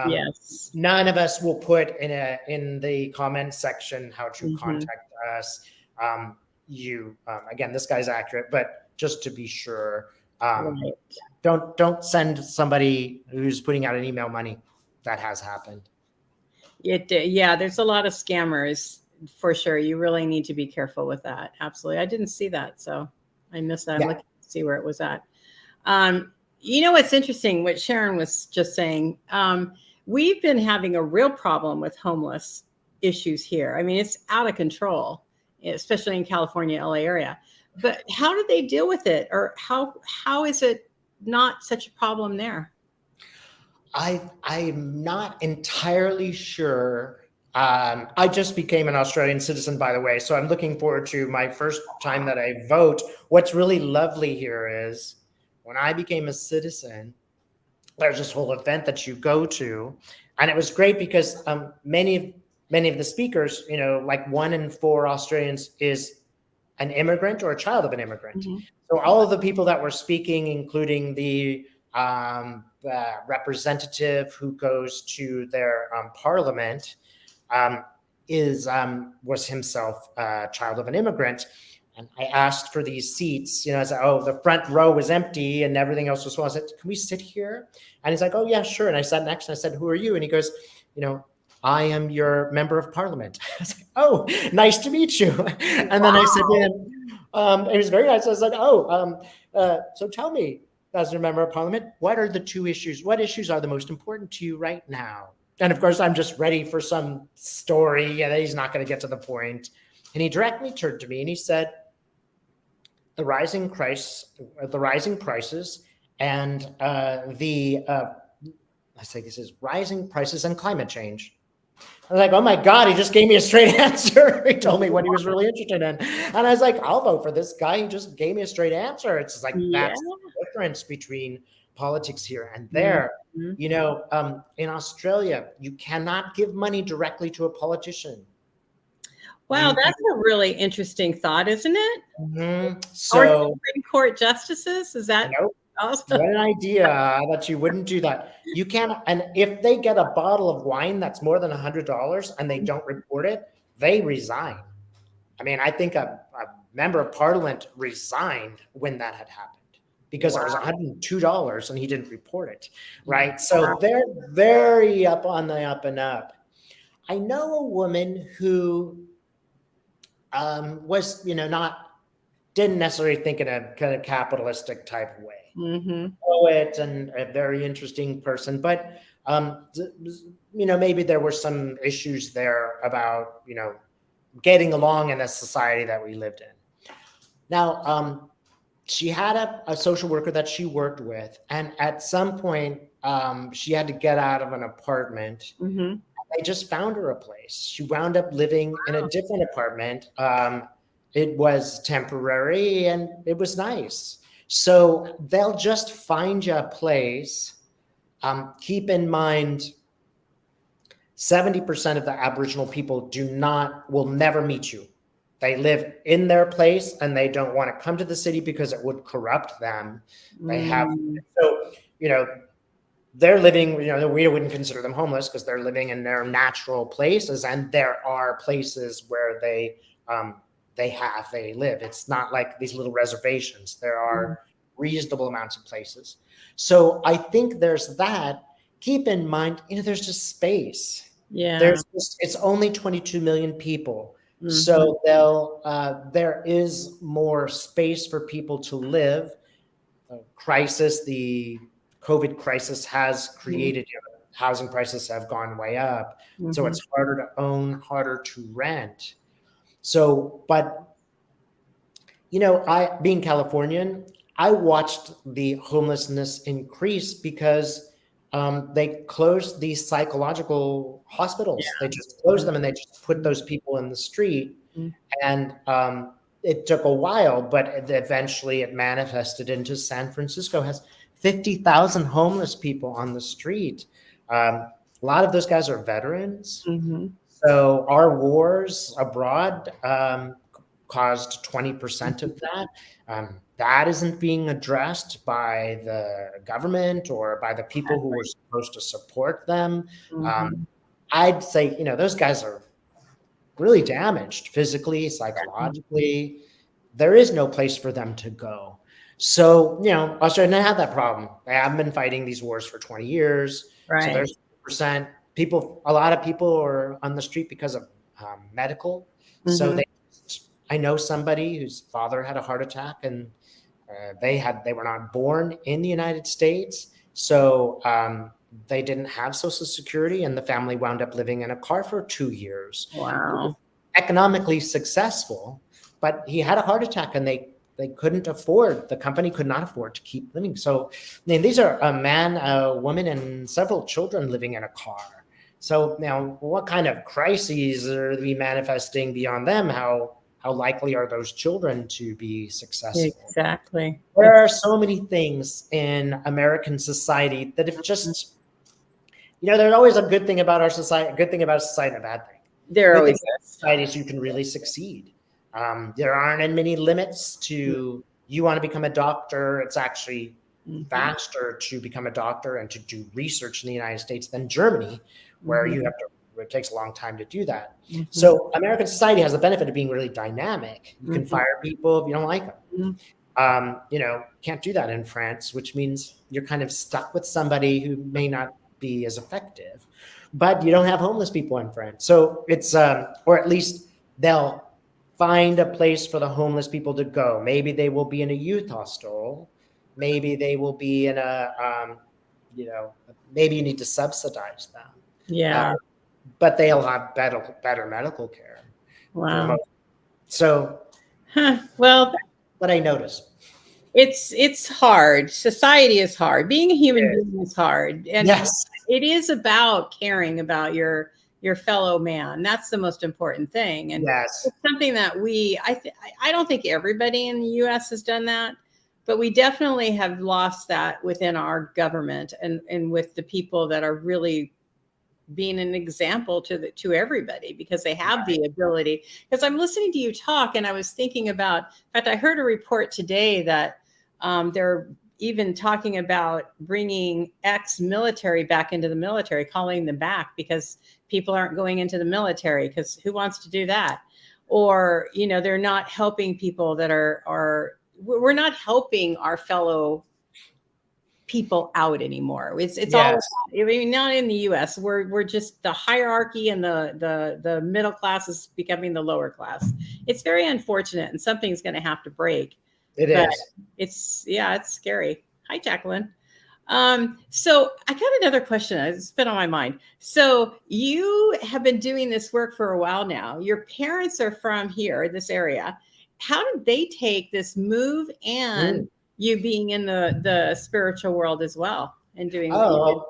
none of us will put in the comment section how to contact us. Again, this guy's accurate, but just to be sure, don't send somebody who's putting out an email money. That has happened. There's a lot of scammers. For sure. You really need to be careful with that. Absolutely. I didn't see that. So I missed that. I'm looking to see where it was at. What's interesting, what Sharon was just saying, we've been having a real problem with homeless issues here. I mean, it's out of control, especially in California, LA area. But how do they deal with it? Or how is it not such a problem there? I'm not entirely sure. I just became an Australian citizen, by the way, so I'm looking forward to my first time that I vote. What's really lovely here is when I became a citizen, there's this whole event that you go to, and it was great because many of the speakers, like 1 in 4 Australians is an immigrant or a child of an immigrant. So all of the people that were speaking, including the representative who goes to their parliament, was himself a child of an immigrant. And I asked for these seats, I said, the front row was empty and everything else was full. I said, can we sit here? And he's like, oh yeah, sure. And I sat next and I said, who are you? And he goes, I am your member of parliament. I was like, oh, nice to meet you. And then I said, it was very nice. I was like, so tell me, as your member of parliament, what are the 2 issues? What issues are the most important to you right now? And of course, I'm just ready for some story that he's not going to get to the point. And he directly turned to me and he said, the rising prices and rising prices and climate change. I was like, oh my God, he just gave me a straight answer. He told me what he was really interested in. And I was like, I'll vote for this guy. He just gave me a straight answer. It's just like, that's the difference between politics here and there. Mhm. You know, in Australia, you cannot give money directly to a politician. Wow, You that's a really interesting thought, isn't it? Or So, Supreme Court justices? Is that nope. also? What an idea that you wouldn't do that. You can't, and if they get a bottle of wine that's more than $100 and they don't report it, they resign. I mean, I think a member of parliament resigned when that had happened because it was Wow. $102 and he didn't report it, right? So they're very up on the up and up. I know a woman who was, you know, didn't necessarily think in a kind of capitalistic type way. Mm-hmm. Poet and a very interesting person, but you know, maybe there were some issues there about, you know, getting along in the society that we lived in. Now, she had a social worker that she worked with, and at some point, she had to get out of an apartment. Mm-hmm. They just found her a place. She wound up living in a different apartment. It was temporary and it was nice. So they'll just find you a place. Keep in mind, 70% of the Aboriginal people will never meet you. They live in their place and they don't want to come to the city because it would corrupt them. So, you know, they're living, you know, we wouldn't consider them homeless because they're living in their natural places, and there are places where they live. It's not like these little reservations. There are reasonable amounts of places. So I think there's that. Keep in mind, you know, there's just space. Yeah. It's only 22 million people. Mm-hmm. So there is more space for people to live. The COVID crisis has created, you know, housing prices have gone way up. Mm-hmm. So it's harder to own, harder to rent. So, but, you know, being Californian, I watched the homelessness increase because they closed these psychological hospitals. Yeah. They just closed them and they just put those people in the street. Mm-hmm. And it took a while, but eventually it manifested into San Francisco has 50,000 homeless people on the street. A lot of those guys are veterans. Mm-hmm. So our wars abroad caused 20% of that. That isn't being addressed by the government or by the people who were supposed to support them. Mm-hmm. I'd say, you know, those guys are really damaged physically, psychologically. There is no place for them to go. So, you know, Australia didn't have that problem. They haven't been fighting these wars for 20 years. Right. So there's percent people, a lot of people are on the street because of medical. Mm-hmm. So I know somebody whose father had a heart attack and they were not born in the United States. So they didn't have Social Security, and the family wound up living in a car for 2 years. Wow. Economically successful, but he had a heart attack and they couldn't afford, the company could not afford to keep living. So I mean, these are a man, a woman, and several children living in a car. So now what kind of crises are we manifesting beyond them? How likely are those children to be successful? Exactly. There are so many things in American society that if just, you know, there's always a good thing about our society, a good thing about society, and a bad thing. There always is. Societies you can really succeed. There aren't many limits to, you want to become a doctor. It's actually faster to become a doctor and to do research in the United States than Germany, where you have to, it takes a long time to do that. Mm-hmm. So American society has the benefit of being really dynamic. You can fire people if you don't like them. You know, can't do that in France, which means you're kind of stuck with somebody who may not be as effective, but you don't have homeless people in France. So it's, or at least they'll find a place for the homeless people to go. Maybe they will be in a youth hostel. Maybe they will be in a, you know, maybe you need to subsidize them. Yeah. But they'll have better medical care. Wow. So, well, what I noticed. It's hard. Society is hard. Being a human being is hard. And yes, it is about caring about your fellow man. That's the most important thing. And yes, it's something that I don't think everybody in the US has done that, but we definitely have lost that within our government and with the people that are really being an example to everybody, because they have the ability. Because I'm listening to you talk, and I was thinking about, in fact, I heard a report today that they're even talking about bringing ex-military back into the military, calling them back because people aren't going into the military, because who wants to do that? Or, you know, they're not helping people that we're not helping our fellow people out anymore. It's all, I mean, not in the US. We're just, the hierarchy and the middle class is becoming the lower class. It's very unfortunate, and something's going to have to break. It But is. it's scary. Hi, Jacqueline. So I got another question. It's been on my mind. So you have been doing this work for a while now. Your parents are from here, this area. How did they take this move and you being in the spiritual world as well and doing what you did?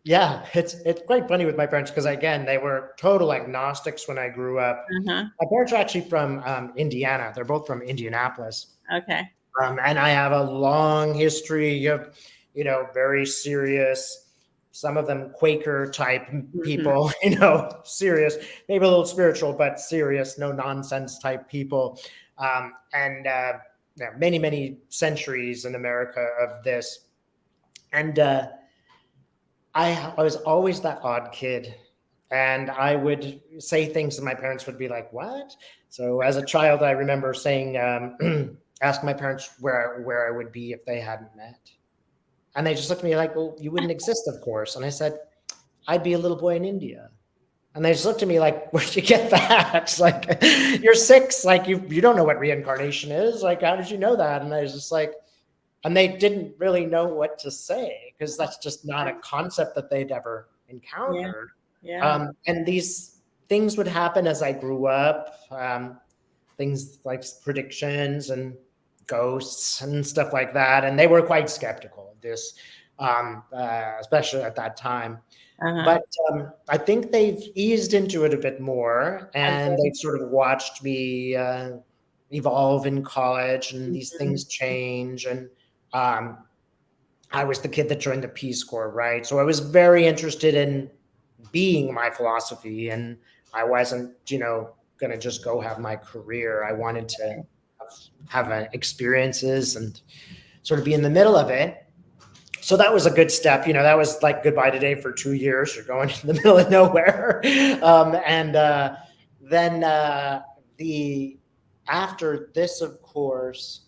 Yeah, it's quite funny with my parents, because again, they were total agnostics when I grew up. Uh-huh. My parents are actually from Indiana. They're both from Indianapolis. Okay. And I have a long history of, you know, very serious, some of them Quaker type people, you know, serious, maybe a little spiritual, but serious, no nonsense type people. Many, many centuries in America of this. And I was always that odd kid. And I would say things and my parents would be like, what? So as a child, I remember saying, ask my parents where I would be if they hadn't met. And they just looked at me like, well, you wouldn't exist, of course. And I said, I'd be a little boy in India. And they just looked at me like, where'd you get that? It's like, you're 6. Like, you don't know what reincarnation is. Like, how did you know that? And I was just like, and they didn't really know what to say, because that's just not a concept that they'd ever encountered. Yeah. And these things would happen as I grew up. Things like predictions and ghosts and stuff like that. And they were quite skeptical of this, especially at that time. Uh-huh. But I think they've eased into it a bit more, and they've sort of watched me evolve in college, and these things change. And I was the kid that joined the Peace Corps, right? So I was very interested in being my philosophy, and I wasn't, you know, going to just go have my career. I wanted to have experiences and sort of be in the middle of it. So that was a good step. You know, that was like goodbye today for 2 years. You're going in the middle of nowhere. Then after this, of course,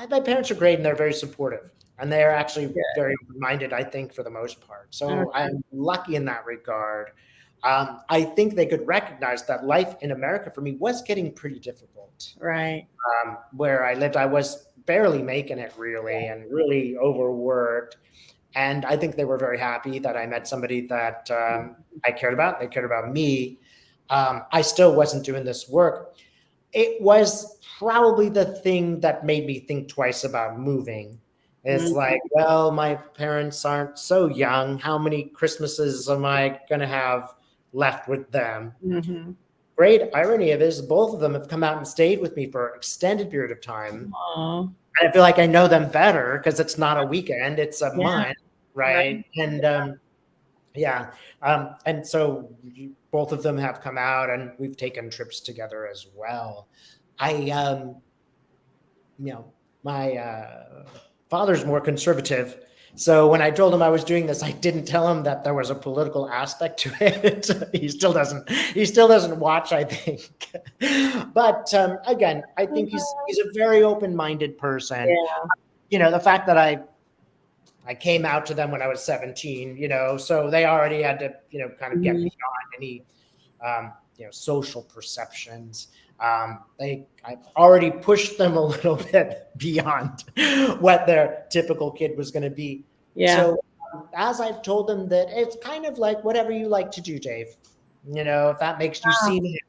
my parents are great and they're very supportive. And they are actually very open-minded, I think, for the most part. So I'm lucky in that regard. I think they could recognize that life in America for me was getting pretty difficult. Right. Where I lived, I was barely making it really, and really overworked. And I think they were very happy that I met somebody that I cared about. They cared about me. I still wasn't doing this work. It was probably the thing that made me think twice about moving. It's like, well, my parents aren't so young. How many Christmases am I going to have left with them? Great irony of it is both of them have come out and stayed with me for an extended period of time. Aww. I feel like I know them better because it's not a weekend, it's a month, right? And and so both of them have come out, and we've taken trips together as well. My father's more conservative. So when I told him I was doing this, I didn't tell him that there was a political aspect to it. He still doesn't watch, I think. But again, I think he's a very open-minded person. Yeah. You know, the fact that I came out to them when I was 17, you know, so they already had to, you know, kind of get beyond any social perceptions. I've already pushed them a little bit beyond what their typical kid was going to be. Yeah. So as I've told them that it's kind of like whatever you like to do, Dave, you know, if that makes you seem happy.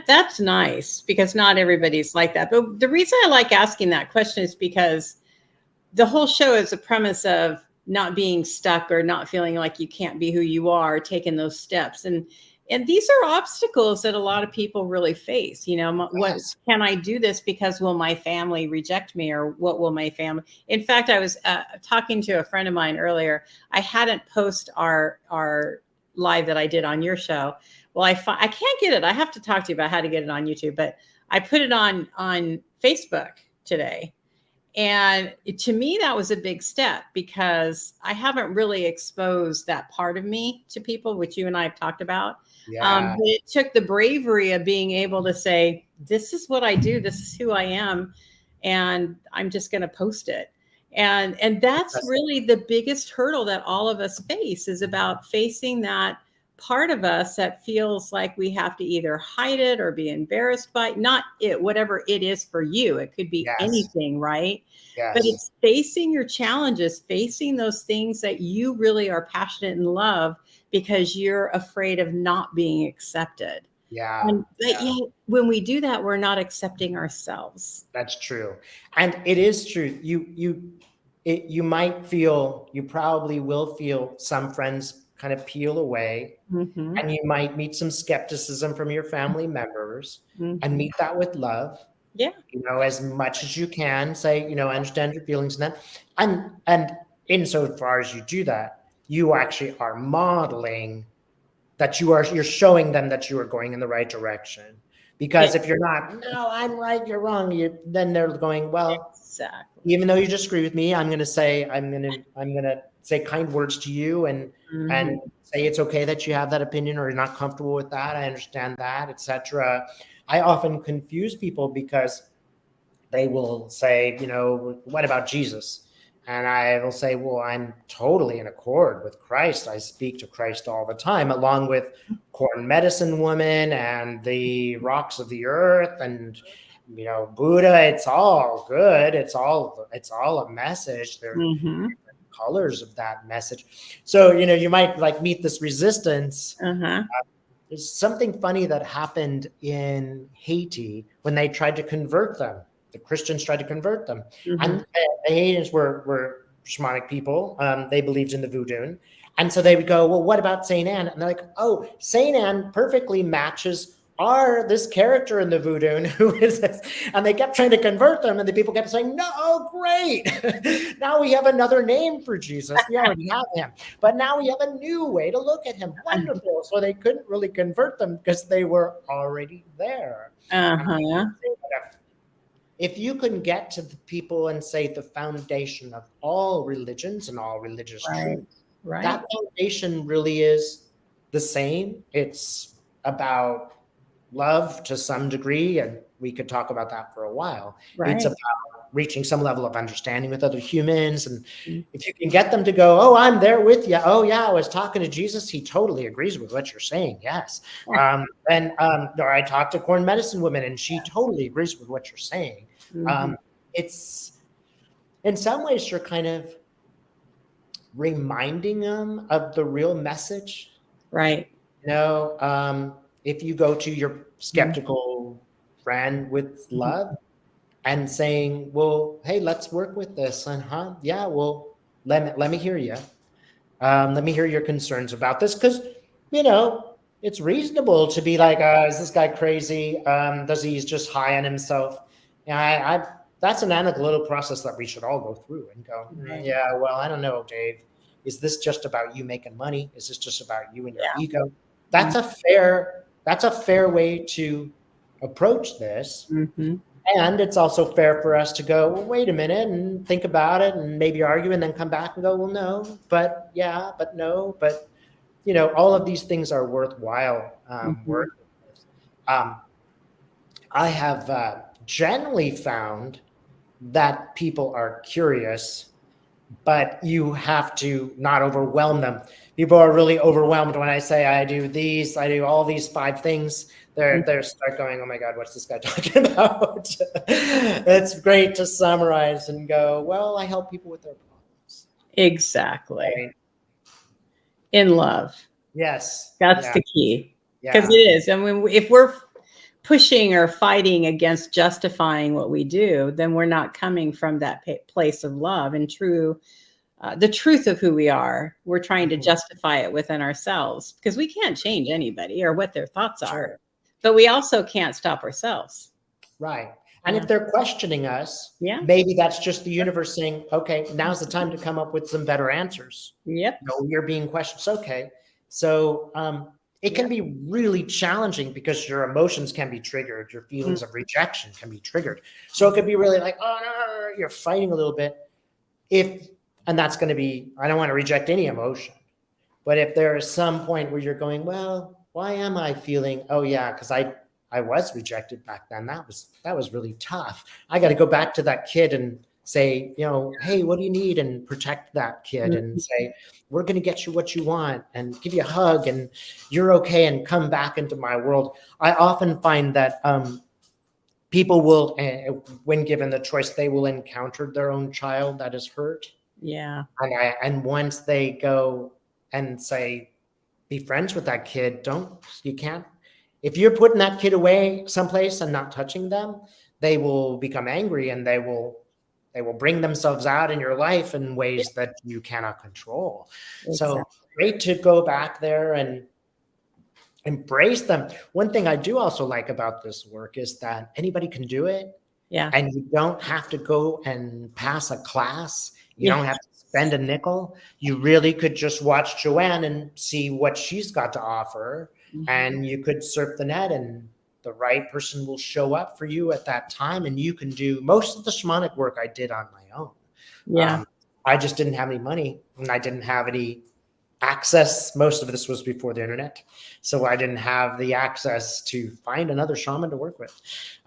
That's nice, because not everybody's like that. But the reason I like asking that question is because the whole show is a premise of not being stuck or not feeling like you can't be who you are, taking those steps. And And these are obstacles that a lot of people really face. You know, what Yes. can I do this because will my family reject me, or what will my family? In fact, I was talking to a friend of mine earlier. I hadn't posted our live that I did on your show. Well, I can't get it. I have to talk to you about how to get it on YouTube, but I put it on Facebook today. And to me, that was a big step because I haven't really exposed that part of me to people, which you and I have talked about. Yeah. But it took the bravery of being able to say, this is what I do. This is who I am. And I'm just going to post it. And that's really the biggest hurdle that all of us face, is about facing that part of us that feels like we have to either hide it or be embarrassed by not it, whatever it is for you. It could be Yes. anything, right? But Yes. it's facing your challenges, facing those things that you really are passionate and love, because you're afraid of not being accepted. Yeah. But yet, when we do that, we're not accepting ourselves. That's true. And it is true. You might feel, you probably will feel some friends kind of peel away, Mm-hmm. and you might meet some skepticism from your family members, Mm-hmm. and meet that with love. Yeah. You know, as much as you can, say, you know, I understand your feelings and that. And insofar as you do that, you actually are modeling that you're showing them that you are going in the right direction. Because if you're not, no, I'm right, you're wrong, then they're going, well, Exactly. even though you disagree with me, I'm going to say kind words to you, and Mm-hmm. say it's okay that you have that opinion, or you're not comfortable with that. I understand that, etc. I often confuse people because they will say, you know, what about Jesus? And I will say, well, I'm totally in accord with Christ. I speak to Christ all the time, along with corn medicine woman and the rocks of the earth, and, you know, Buddha. It's all good. It's all a message. There are Mm-hmm. colors of that message. So, you know, you might like meet this resistance. Uh-huh. There's something funny that happened in Haiti when they tried to convert them. The Christians tried to convert them. Mm-hmm. And the Haitians were shamanic people. They believed in the voodoo. And so they would go, well, what about St. Anne? And they're like, oh, St. Anne perfectly matches this character in the voodoo. Who is this? And they kept trying to convert them. And the people kept saying, no, great. Now we have another name for Jesus. We already have him. But now we have a new way to look at him. Wonderful. So they couldn't really convert them because they were already there. Uh-huh. If you can get to the people and say the foundation of all religions and all religious truth, Right. that foundation really is the same. It's about love to some degree, and we could talk about that for a while. Right. It's about reaching some level of understanding with other humans. And Mm-hmm. if you can get them to go, oh, I'm there with you. Oh, yeah, I was talking to Jesus. He totally agrees with what you're saying. Yes. Or I talked to corn medicine woman, and she totally agrees with what you're saying. Mm-hmm. It's, in some ways, you're kind of reminding them of the real message. Right. You know, if you go to your skeptical friend with love and saying, well, hey, let's work with this. And yeah, well, let me hear you. Let me hear your concerns about this. Because, you know, it's reasonable to be like, is this guy crazy? Does he's just high on himself? Yeah, that's an analytical process that we should all go through and go, yeah, well, I don't know, Dave. Is this just about you making money? Is this just about you and your ego? That's a fair way to approach this. Mm-hmm. And it's also fair for us to go, well, wait a minute, and think about it, and maybe argue, and then come back and go, well, no, but yeah, but no, but, you know, all of these things are worthwhile working with. I have generally found that people are curious, but you have to not overwhelm them. People are really overwhelmed when I say I do all these 5 things. They're start going, oh my God, what's this guy talking about? It's great to summarize and go, well, I help people with their problems. Exactly. Right? In love. Yes. That's the key. Yeah. Because it is. I mean, if we're pushing or fighting against justifying what we do, then we're not coming from that place of love and true the truth of who we are. We're trying to justify it within ourselves because we can't change anybody or what their thoughts are, Sure. but we also can't stop ourselves. Right. And Yeah. if they're questioning us, Yeah. maybe that's just the universe saying, okay, now's the time to come up with some better answers. Yep. No, you're being questioned. It's okay. So it can Yep. be really challenging because your emotions can be triggered. Your feelings of rejection can be triggered. So it could be really like, oh, no, you're fighting a little bit. And that's going to be, I don't want to reject any emotion. But if there is some point where you're going, well, why am I feeling, oh yeah, because I was rejected back then. That was really tough. I got to go back to that kid and say, hey, what do you need? And protect that kid and say, we're going to get you what you want and give you a hug and you're okay, and come back into my world. I often find that people will, when given the choice, they will encounter their own child that is hurt. Yeah. And once they go and say, be friends with that kid, you can't. If you're putting that kid away someplace and not touching them, they will become angry and they will bring themselves out in your life in ways that you cannot control. Exactly. So great to go back there and embrace them. One thing I do also like about this work is that anybody can do it. Yeah. And you don't have to go and pass a class. You don't have to spend a nickel. You really could just watch Joanne and see what she's got to offer. And you could surf the net and the right person will show up for you at that time. And you can do most of the shamanic work I did on my own. Yeah. I just didn't have any money and I didn't have any access. Most of this was before the internet. So I didn't have the access to find another shaman to work with.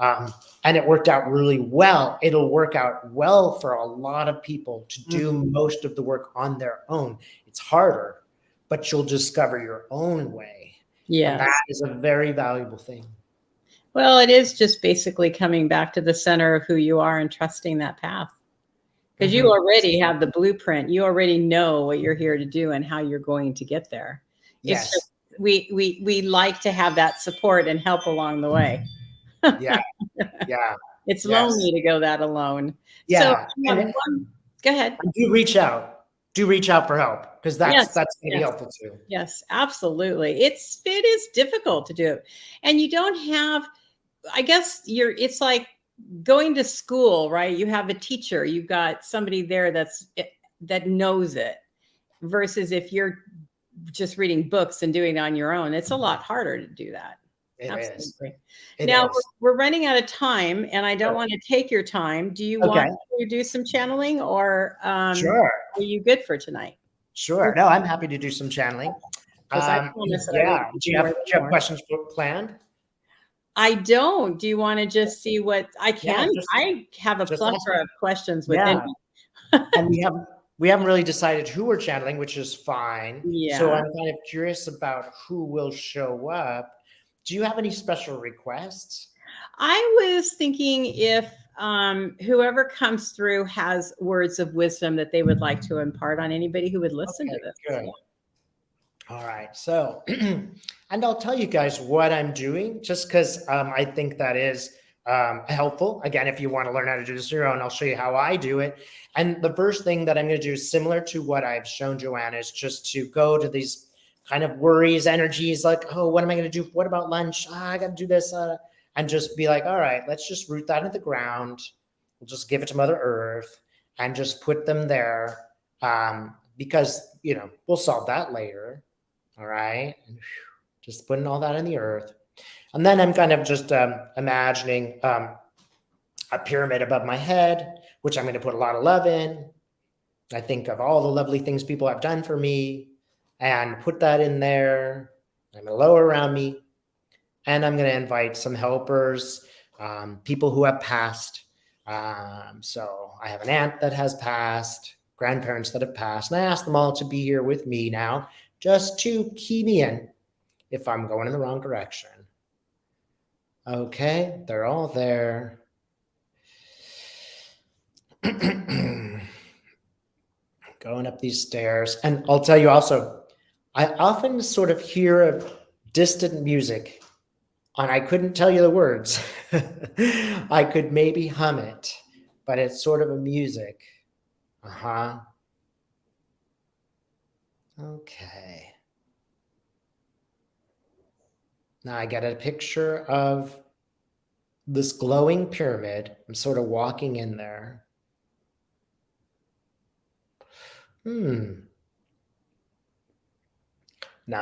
And it worked out really well. It'll work out well for a lot of people to do most of the work on their own. It's harder, but you'll discover your own way. Yeah. And that is a very valuable thing. Well, it is just basically coming back to the center of who you are and trusting that path. Because you already have the blueprint. You already know what you're here to do and how you're going to get there. Yes. It's just, we like to have that support and help along the way. Yeah. Yeah. It's lonely to go that alone. Yeah. So go ahead. Do reach out. Do reach out for help because that's going to be helpful too. Yes, absolutely. It is difficult to do. And you don't have, I guess it's like going to school, right? You have a teacher, you've got somebody there that knows it, versus if you're just reading books and doing it on your own, it's a lot harder to do that. Absolutely. Now we're running out of time and I don't want to take your time. Do you want to do some channeling or sure. Are you good for tonight? Sure. No, I'm happy to do some channeling. Do you have questions planned? I don't. Do you want to just see what I can? I have a plethora of questions within me. And we haven't really decided who we're channeling, which is fine. Yeah. So I'm kind of curious about who will show up. Do you have any special requests? I was thinking if whoever comes through has words of wisdom that they would like to impart on anybody who would listen to this. Good. All right. So, and I'll tell you guys what I'm doing just because I think that is helpful. Again, if you want to learn how to do this on your own, I'll show you how I do it. And the first thing that I'm going to do is similar to what I've shown Joanne, is just to go to these kind of worries, energies like, oh, what am I going to do? What about lunch? I got to do this. And just be like, all right, let's just root that into the ground. We'll just give it to Mother Earth and just put them there because, we'll solve that later. All right. Just putting all that in the earth. And then I'm kind of just imagining a pyramid above my head, which I'm going to put a lot of love in. I think of all the lovely things people have done for me and put that in there. I'm going to lower around me. And I'm going to invite some helpers, people who have passed. So I have an aunt that has passed, grandparents that have passed, and I ask them all to be here with me now, just to key me in if I'm going in the wrong direction. Okay, they're all there. Going up these stairs. And I'll tell you also, I often sort of hear a distant music. And I couldn't tell you the words. I could maybe hum it, but it's sort of a music. Okay. Now I get a picture of this glowing pyramid. I'm sort of walking in there. Now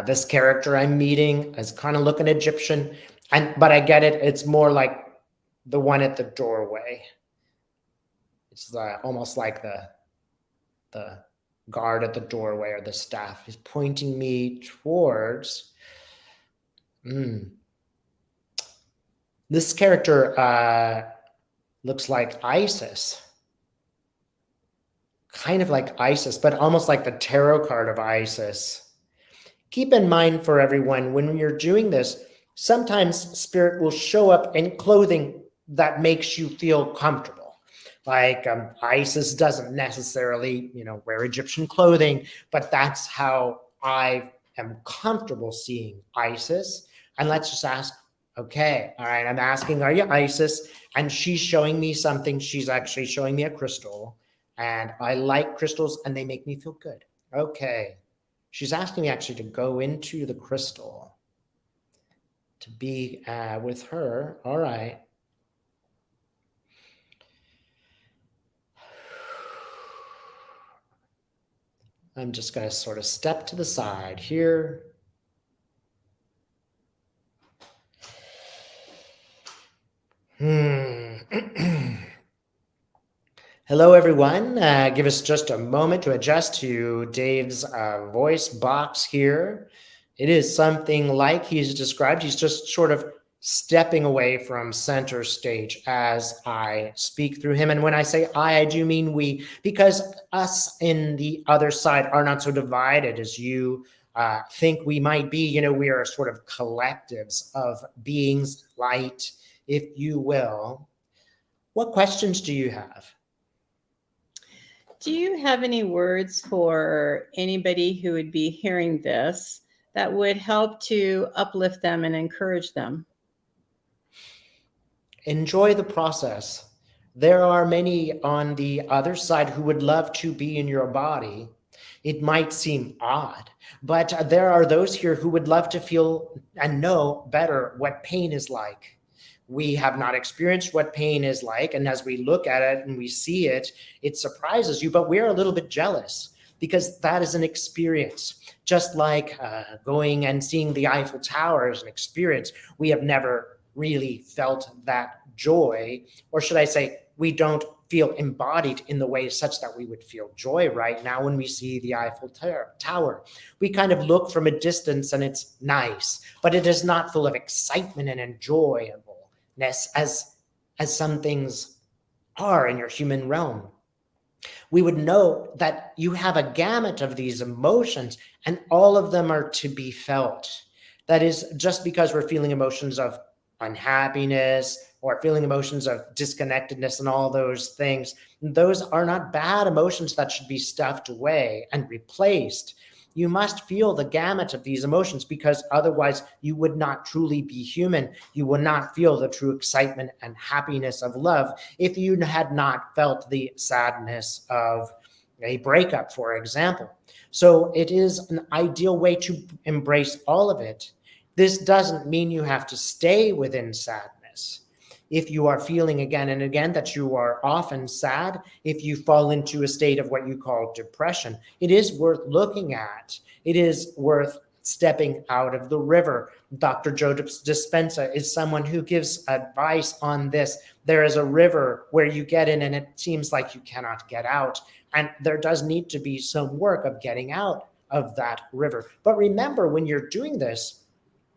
this character I'm meeting is kind of looking Egyptian, but I get it. It's more like the one at the doorway. It's almost like the guard at the doorway or the staff is pointing me towards. This character looks like Isis. Kind of like Isis, but almost like the tarot card of Isis. Keep in mind for everyone, when you're doing this, sometimes spirit will show up in clothing that makes you feel comfortable. Like Isis doesn't necessarily, wear Egyptian clothing, but that's how I am comfortable seeing Isis. And let's just ask, okay, all right, I'm asking, are you Isis? And she's showing me something. She's actually showing me a crystal. And I like crystals and they make me feel good. Okay. She's asking me actually to go into the crystal, to be with her. All right. I'm just going to sort of step to the side here. Hello, everyone. Give us just a moment to adjust to Dave's voice box here. It is something like he's described. He's just sort of stepping away from center stage as I speak through him. And when I say I do mean we, because us in the other side are not so divided as you think we might be. We are sort of collectives of beings, light, if you will. What questions do you have? Do you have any words for anybody who would be hearing this that would help to uplift them and encourage them? Enjoy the process. There are many on the other side who would love to be in your body. It might seem odd, but there are those here who would love to feel and know better what pain is like. We have not experienced what pain is like. And as we look at it and we see it, it surprises you, but we're a little bit jealous because that is an experience. Just like going and seeing the Eiffel Tower is an experience. We have never really felt that joy, or should I say, we don't feel embodied in the way such that we would feel joy right now when we see the Eiffel Tower. We kind of look from a distance and it's nice, but it is not full of excitement and enjoyableness as some things are in your human realm. We would know that you have a gamut of these emotions and all of them are to be felt. That is, just because we're feeling emotions of unhappiness or feeling emotions of disconnectedness and all those things, those are not bad emotions that should be stuffed away and replaced. You must feel the gamut of these emotions because otherwise you would not truly be human. You would not feel the true excitement and happiness of love if you had not felt the sadness of a breakup, for example. So it is an ideal way to embrace all of it. This doesn't mean you have to stay within sadness. If you are feeling again and again that you are often sad, if you fall into a state of what you call depression, it is worth looking at. It is worth stepping out of the river. Dr. Joe Dispenza is someone who gives advice on this. There is a river where you get in and it seems like you cannot get out. And there does need to be some work of getting out of that river. But remember, when you're doing this,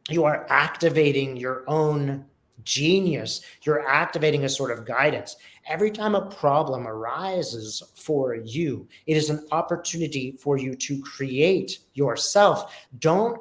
you are activating your own genius. You're activating a sort of guidance. Every time a problem arises for you, it is an opportunity for you to create yourself. Don't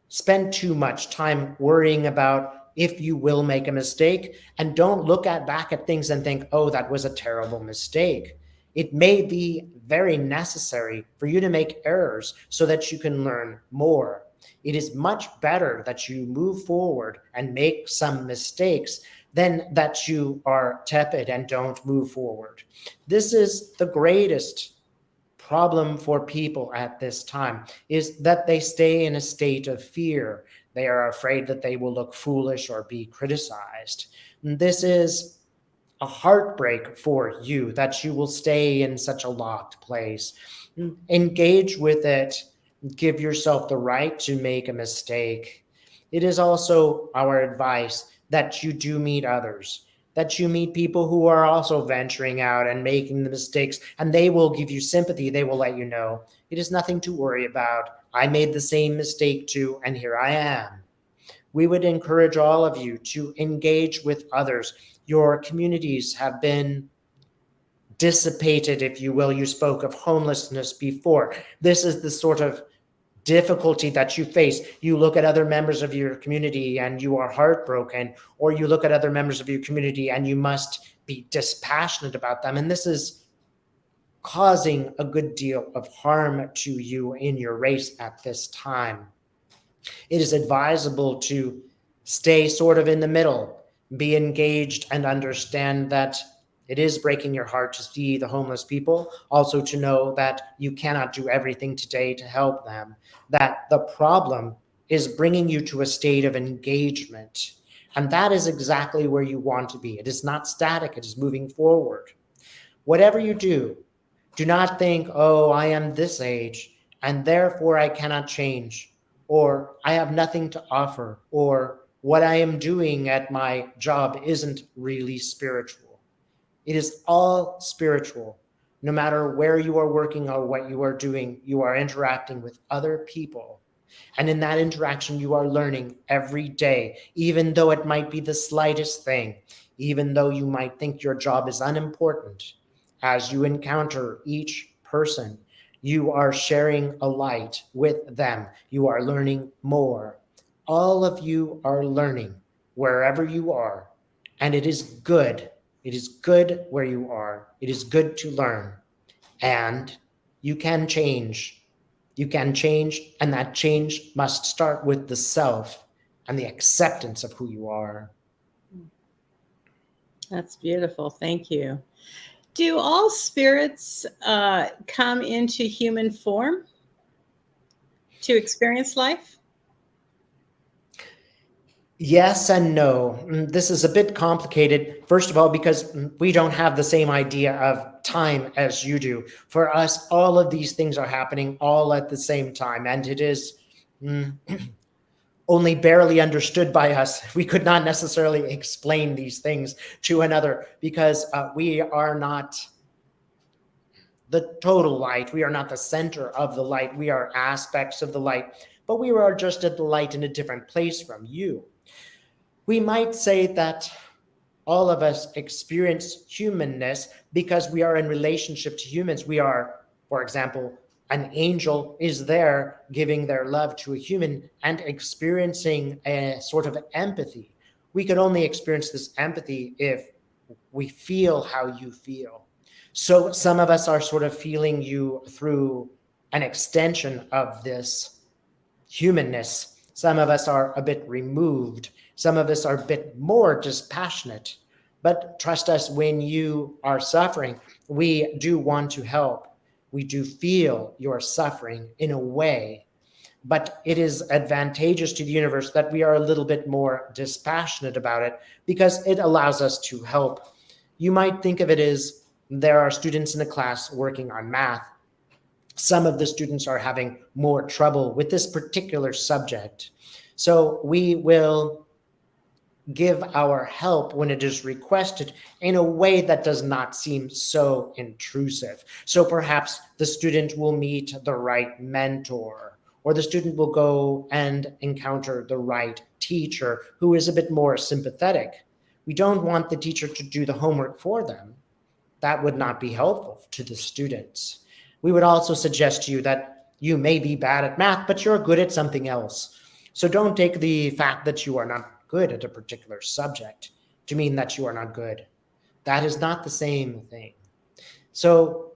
spend too much time worrying about if you will make a mistake, and don't look back at things and think, oh, that was a terrible mistake. It may be very necessary for you to make errors so that you can learn more. It is much better that you move forward and make some mistakes than that you are tepid and don't move forward. This is the greatest problem for people at this time is that they stay in a state of fear. They are afraid that they will look foolish or be criticized. And this is a heartbreak for you, that you will stay in such a locked place. Engage with it. Give yourself the right to make a mistake. It is also our advice that you do meet others, that you meet people who are also venturing out and making the mistakes, and they will give you sympathy. They will let you know it is nothing to worry about. I made the same mistake too, and here I am. We would encourage all of you to engage with others. Your communities have been dissipated, if you will. You spoke of homelessness before. This is the sort of difficulty that you face. You look at other members of your community and you are heartbroken, or you look at other members of your community and you must be dispassionate about them. And this is causing a good deal of harm to you in your race at this time. It is advisable to stay sort of in the middle, be engaged, and understand that it is breaking your heart to see the homeless people. Also to know that you cannot do everything today to help them, that the problem is bringing you to a state of engagement. And that is exactly where you want to be. It is not static, it is moving forward. Whatever you do not think, oh, I am this age and therefore I cannot change, or I have nothing to offer, or what I am doing at my job isn't really spiritual. It is all spiritual. No matter where you are working or what you are doing, you are interacting with other people. And in that interaction, you are learning every day, even though it might be the slightest thing, even though you might think your job is unimportant. As you encounter each person, you are sharing a light with them. You are learning more. All of you are learning wherever you are, and it is good. It is good where you are. It is good to learn, and you can change. You can change, and that change must start with the self and the acceptance of who you are. That's beautiful. Thank you. Do all spirits come into human form to experience life? Yes and no. This is a bit complicated. First of all, because we don't have the same idea of time as you do. For us, all of these things are happening all at the same time, and it is only barely understood by us. We could not necessarily explain these things to another because we are not the total light. We are not the center of the light. We are aspects of the light, but we are just at the light in a different place from you. We might say that all of us experience humanness because we are in relationship to humans. We are, for example, an angel is there giving their love to a human and experiencing a sort of empathy. We can only experience this empathy if we feel how you feel. So some of us are sort of feeling you through an extension of this humanness. Some of us are a bit removed. Some of us are a bit more dispassionate. But trust us, when you are suffering, we do want to help. We do feel your suffering in a way. But it is advantageous to the universe that we are a little bit more dispassionate about it because it allows us to help. You might think of it as there are students in a class working on math. Some of the students are having more trouble with this particular subject. So we will give our help when it is requested in a way that does not seem so intrusive. So perhaps the student will meet the right mentor, or the student will go and encounter the right teacher who is a bit more sympathetic. We don't want the teacher to do the homework for them. That would not be helpful to the students. We would also suggest to you that you may be bad at math, but you're good at something else. So don't take the fact that you are not good at a particular subject to mean that you are not good. That is not the same thing. So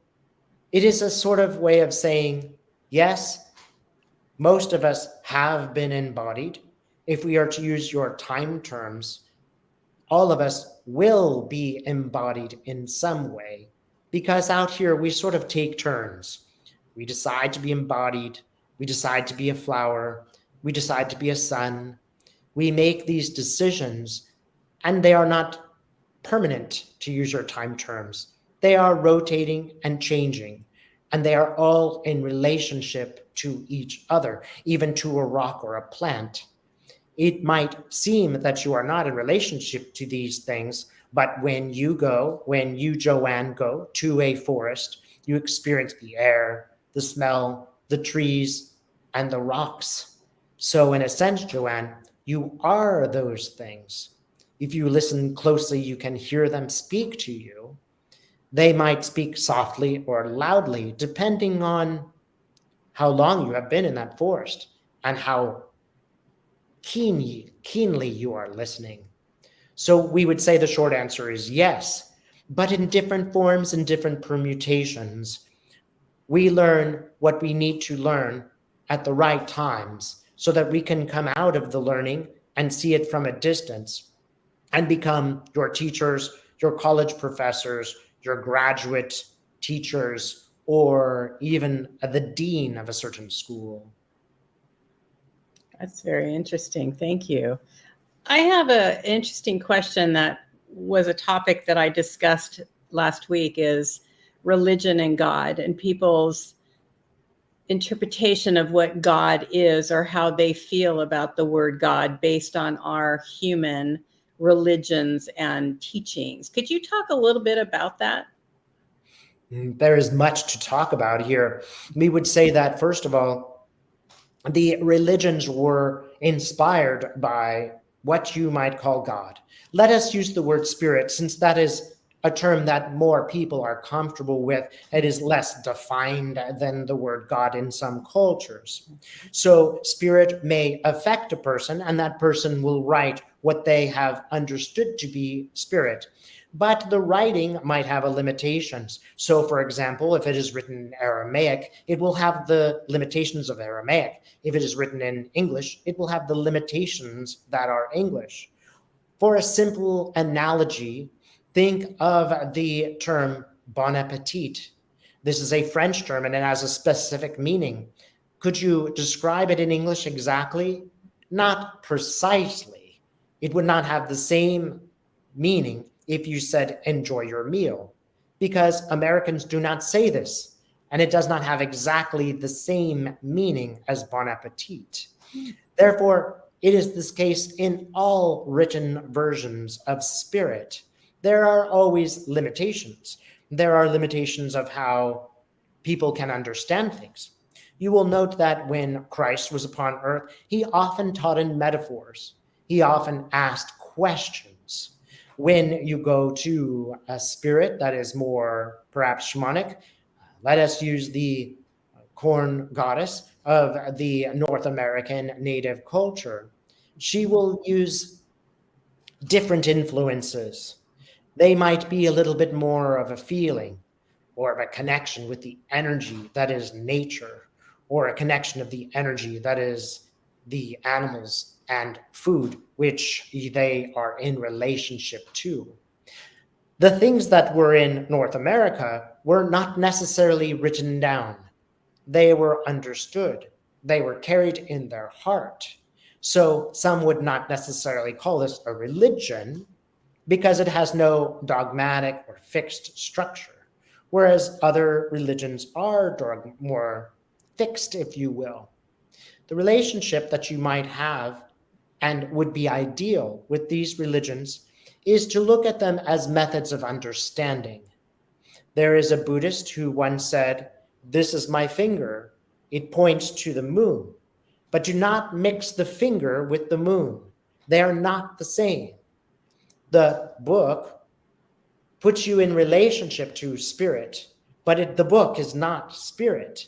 it is a sort of way of saying, yes, most of us have been embodied. If we are to use your time terms, all of us will be embodied in some way, because out here we sort of take turns. We decide to be embodied. We decide to be a flower. We decide to be a sun. We make these decisions, and they are not permanent, to use your time terms. They are rotating and changing, and they are all in relationship to each other, even to a rock or a plant. It might seem that you are not in relationship to these things, but when you, Joanne, go to a forest, you experience the air, the smell, the trees, and the rocks. So, in a sense, Joanne, you are those things. If you listen closely, you can hear them speak to you. They might speak softly or loudly, depending on how long you have been in that forest and how keenly you are listening. So we would say the short answer is yes, but in different forms and different permutations. We learn what we need to learn at the right times so that we can come out of the learning and see it from a distance and become your teachers, your college professors, your graduate teachers, or even the dean of a certain school. That's very interesting. Thank you. I have an interesting question that was a topic that I discussed last week is religion and God and people's interpretation of what God is or how they feel about the word God based on our human religions and teachings. Could you talk a little bit about that? There is much to talk about here. We would say that, first of all, the religions were inspired by what you might call God. Let us use the word spirit, since that is a term that more people are comfortable with. It is less defined than the word God in some cultures. So, spirit may affect a person, and that person will write what they have understood to be spirit. But the writing might have a limitations. So, for example, if it is written in Aramaic, it will have the limitations of Aramaic. If it is written in English, it will have the limitations that are English. For a simple analogy, think of the term bon appetit. This is a French term and it has a specific meaning. Could you describe it in English exactly? Not precisely. It would not have the same meaning if you said enjoy your meal, because Americans do not say this, and it does not have exactly the same meaning as bon appetit. Therefore, it is this case in all written versions of spirit. There are always limitations. There are limitations of how people can understand things. You will note that when Christ was upon earth, he often taught in metaphors. He often asked questions. When you go to a spirit that is more perhaps shamanic, let us use the corn goddess of the North American native culture. She will use different influences. They might be a little bit more of a feeling or of a connection with the energy that is nature, or a connection of the energy that is the animals and food which they are in relationship to. The things that were in North America were not necessarily written down. They were understood. They were carried in their heart. So some would not necessarily call this a religion because it has no dogmatic or fixed structure, whereas other religions are more fixed, if you will. The relationship that you might have and would be ideal with these religions is to look at them as methods of understanding. There is a Buddhist who once said, "This is my finger. It points to the moon." But do not mix the finger with the moon. They are not the same. The book puts you in relationship to spirit, but the book is not spirit.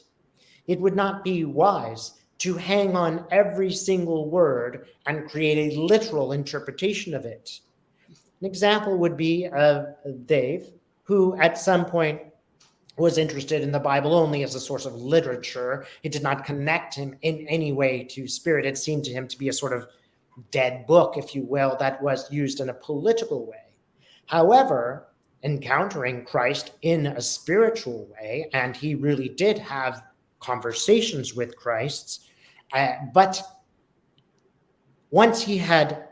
It would not be wise to hang on every single word and create a literal interpretation of it. An example would be of Dave, who at some point was interested in the Bible only as a source of literature. It did not connect him in any way to spirit. It seemed to him to be a sort of dead book, if you will, that was used in a political way. However, encountering Christ in a spiritual way, and he really did have conversations with Christ. But once he had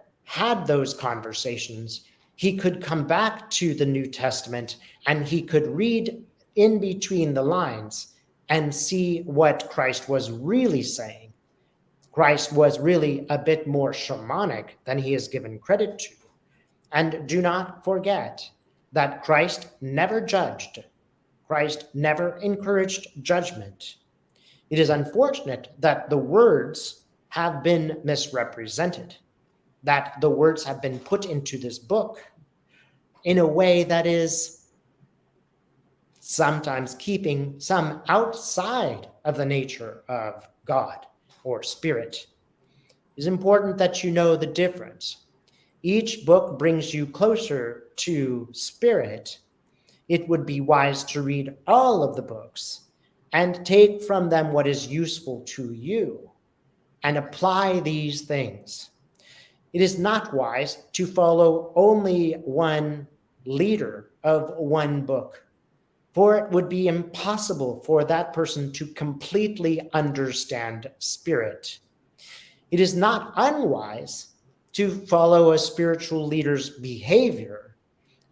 those conversations, he could come back to the New Testament and he could read in between the lines and see what Christ was really saying. Christ was really a bit more shamanic than he is given credit to. And do not forget that Christ never judged. Christ never encouraged judgment. It is unfortunate that the words have been misrepresented, that the words have been put into this book in a way that is sometimes keeping some outside of the nature of God or spirit. It is important that you know the difference. Each book brings you closer to spirit. It would be wise to read all of the books and take from them what is useful to you and apply these things. It is not wise to follow only one leader of one book, for it would be impossible for that person to completely understand spirit. It is not unwise to follow a spiritual leader's behavior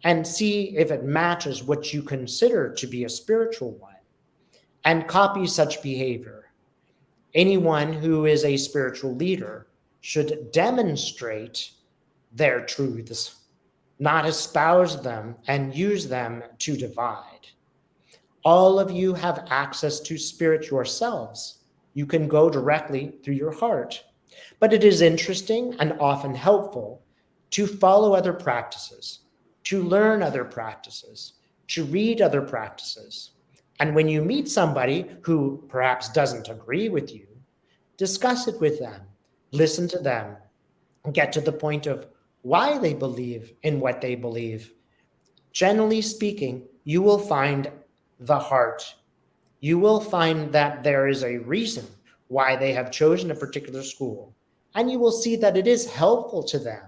and see if it matches what you consider to be a spiritual one, and copy such behavior. Anyone who is a spiritual leader should demonstrate their truths, not espouse them and use them to divide. All of you have access to spirit yourselves. You can go directly through your heart. But it is interesting and often helpful to follow other practices, to learn other practices, to read other practices. And when you meet somebody who perhaps doesn't agree with you, discuss it with them, listen to them, and get to the point of why they believe in what they believe. Generally speaking, you will find the heart. You will find that there is a reason why they have chosen a particular school, and you will see that it is helpful to them.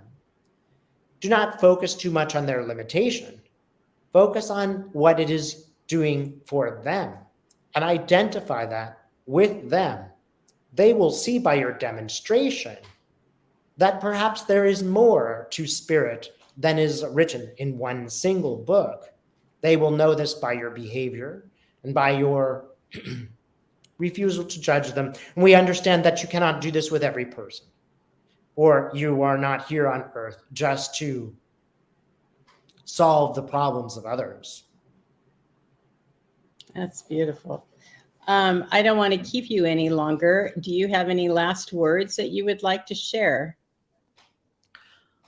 Do not focus too much on their limitation. Focus on what it is doing for them and identify that with them. They will see by your demonstration that perhaps there is more to spirit than is written in one single book. They will know this by your behavior and by your refusal to judge them. And we understand that you cannot do this with every person, or you are not here on earth just to solve the problems of others. That's beautiful. I don't want to keep you any longer. Do you have any last words that you would like to share?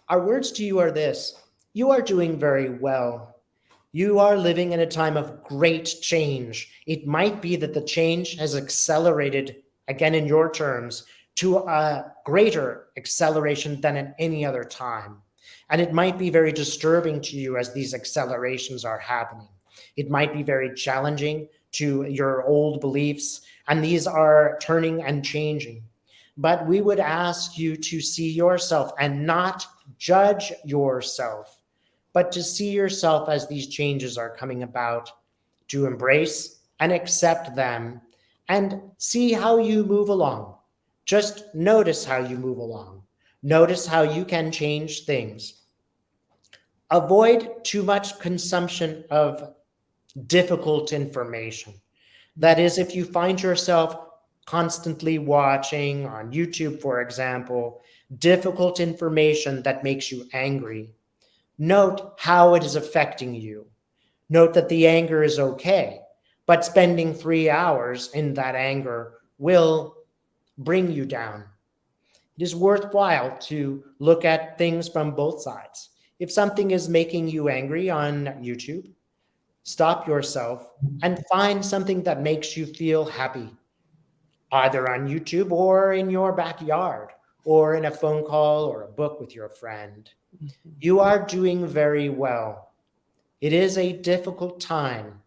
Our words to you are this: you are doing very well. You are living in a time of great change. It might be that the change has accelerated, again in your terms, to a greater acceleration than at any other time. And it might be very disturbing to you as these accelerations are happening. It might be very challenging to your old beliefs, and these are turning and changing. But we would ask you to see yourself and not judge yourself, but to see yourself as these changes are coming about, to embrace and accept them and see how you move along. Just notice how you move along. Notice how you can change things. Avoid too much consumption of difficult information. That is, if you find yourself constantly watching on YouTube, for example, difficult information that makes you angry, note how it is affecting you. Note that the anger is okay, but spending 3 hours in that anger will bring you down. It is worthwhile to look at things from both sides. If something is making you angry on YouTube, stop yourself and find something that makes you feel happy, either on YouTube or in your backyard or in a phone call or a book with your friend. You are doing very well. It is a difficult time.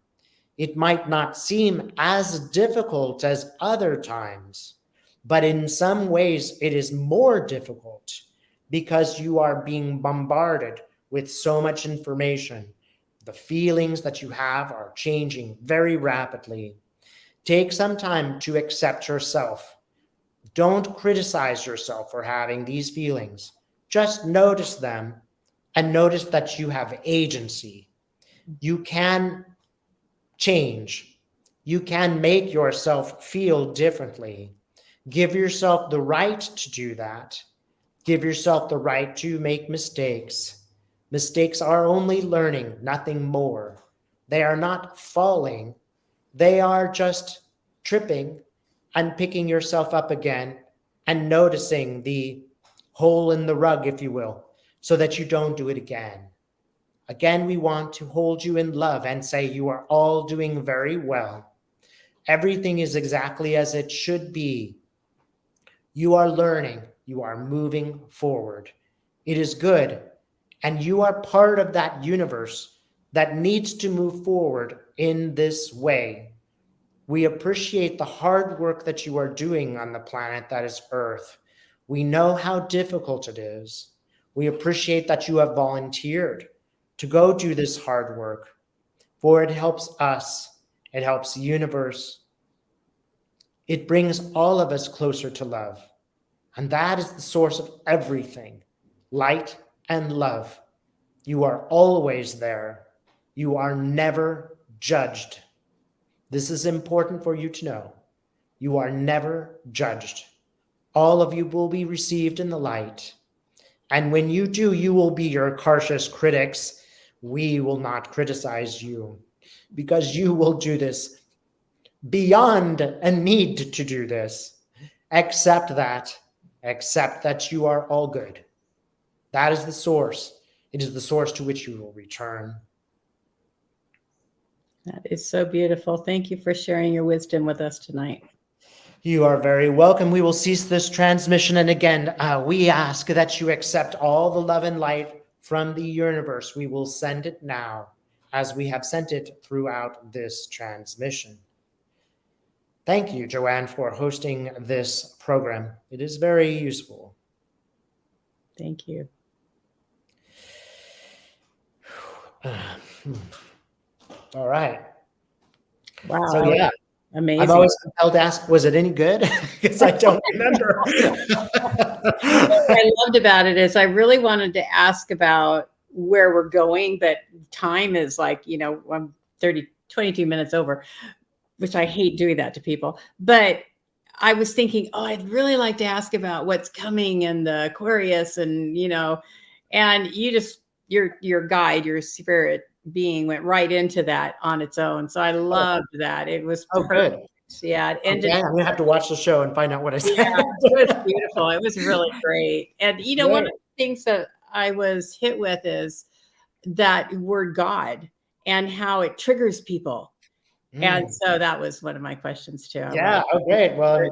It might not seem as difficult as other times, but in some ways it is more difficult because you are being bombarded with so much information. The feelings that you have are changing very rapidly. Take some time to accept yourself. Don't criticize yourself for having these feelings. Just notice them and notice that you have agency. You can change. You can make yourself feel differently. Give yourself the right to do that. Give yourself the right to make mistakes. Mistakes are only learning, nothing more. They are not falling. They are just tripping and picking yourself up again and noticing the hole in the rug, if you will, so that you don't do it again. Again, we want to hold you in love and say you are all doing very well. Everything is exactly as it should be. You are learning. You are moving forward. It is good. And you are part of that universe that needs to move forward in this way. We appreciate the hard work that you are doing on the planet that is Earth. We know how difficult it is. We appreciate that you have volunteered to go do this hard work, for it helps us. It helps the universe. It brings all of us closer to love. And that is the source of everything, light and love. You are always there. You are never judged. This is important for you to know. You are never judged. All of you will be received in the light. And when you do, you will be your harshest critics. We will not criticize you because you will do this beyond a need to do this. Accept that you are all good. That is the source. It is the source to which you will return. That is so beautiful. Thank you for sharing your wisdom with us tonight. You are very welcome. We will cease this transmission. And again, we ask that you accept all the love and light from the universe. We will send it now as we have sent it throughout this transmission. Thank you, Joanne, for hosting this program. It is very useful. Thank you. All right. Wow. So, yeah. Amazing. I'm always compelled to ask, was it any good? Because I don't remember. What I loved about it is I really wanted to ask about where we're going, but time is like, I'm 22 minutes over, which I hate doing that to people. But I was thinking, I'd really like to ask about what's coming in the Aquarius and, and you just, your guide, your spirit being went right into that on its own. So I loved that. It was good. Yeah. I'm going to have to watch the show and find out what I said. Yeah, it was beautiful. It was really great. And, one of the things that I was hit with is that word God and how it triggers people. And so that was one of my questions too. Great. Well,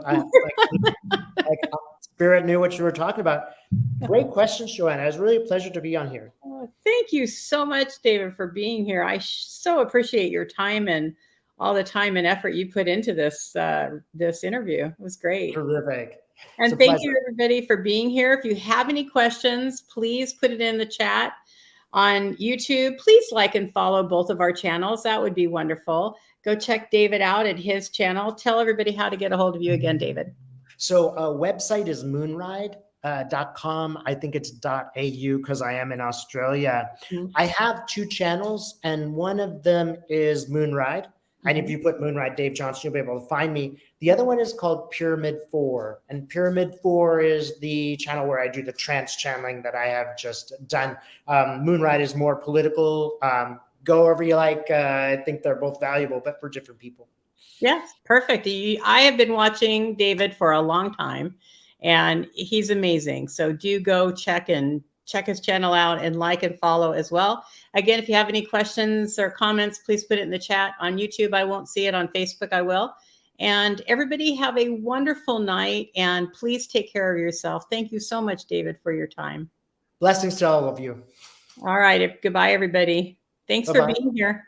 Spirit knew what you were talking about. Great questions, Joanna. It was really a pleasure to be on here. Thank you so much, David, for being here. I so appreciate your time and all the time and effort you put into this this interview. It was great. Terrific. And thank you, everybody, for being here. If you have any questions, please put it in the chat on YouTube. Please like and follow both of our channels. That would be wonderful. Go check David out at his channel. Tell everybody how to get a hold of you again, David. So website is moonride.com. I think it's .au because I am in Australia. I have two channels, and one of them is Moonride. And if you put Moonride Dave Johnson, you'll be able to find me. The other one is called Pyramid 4. And Pyramid 4 is the channel where I do the trance channeling that I have just done. Moonride is more political. Go wherever you like. I think they're both valuable, but for different people. Yes, perfect. I have been watching David for a long time, and he's amazing. So do go check his channel out and like and follow as well. Again, if you have any questions or comments, please put it in the chat on YouTube. I won't see it on Facebook. I will. And everybody have a wonderful night, and please take care of yourself. Thank you so much, David, for your time. Blessings to all of you. All right. Goodbye, everybody. Thanks for being here.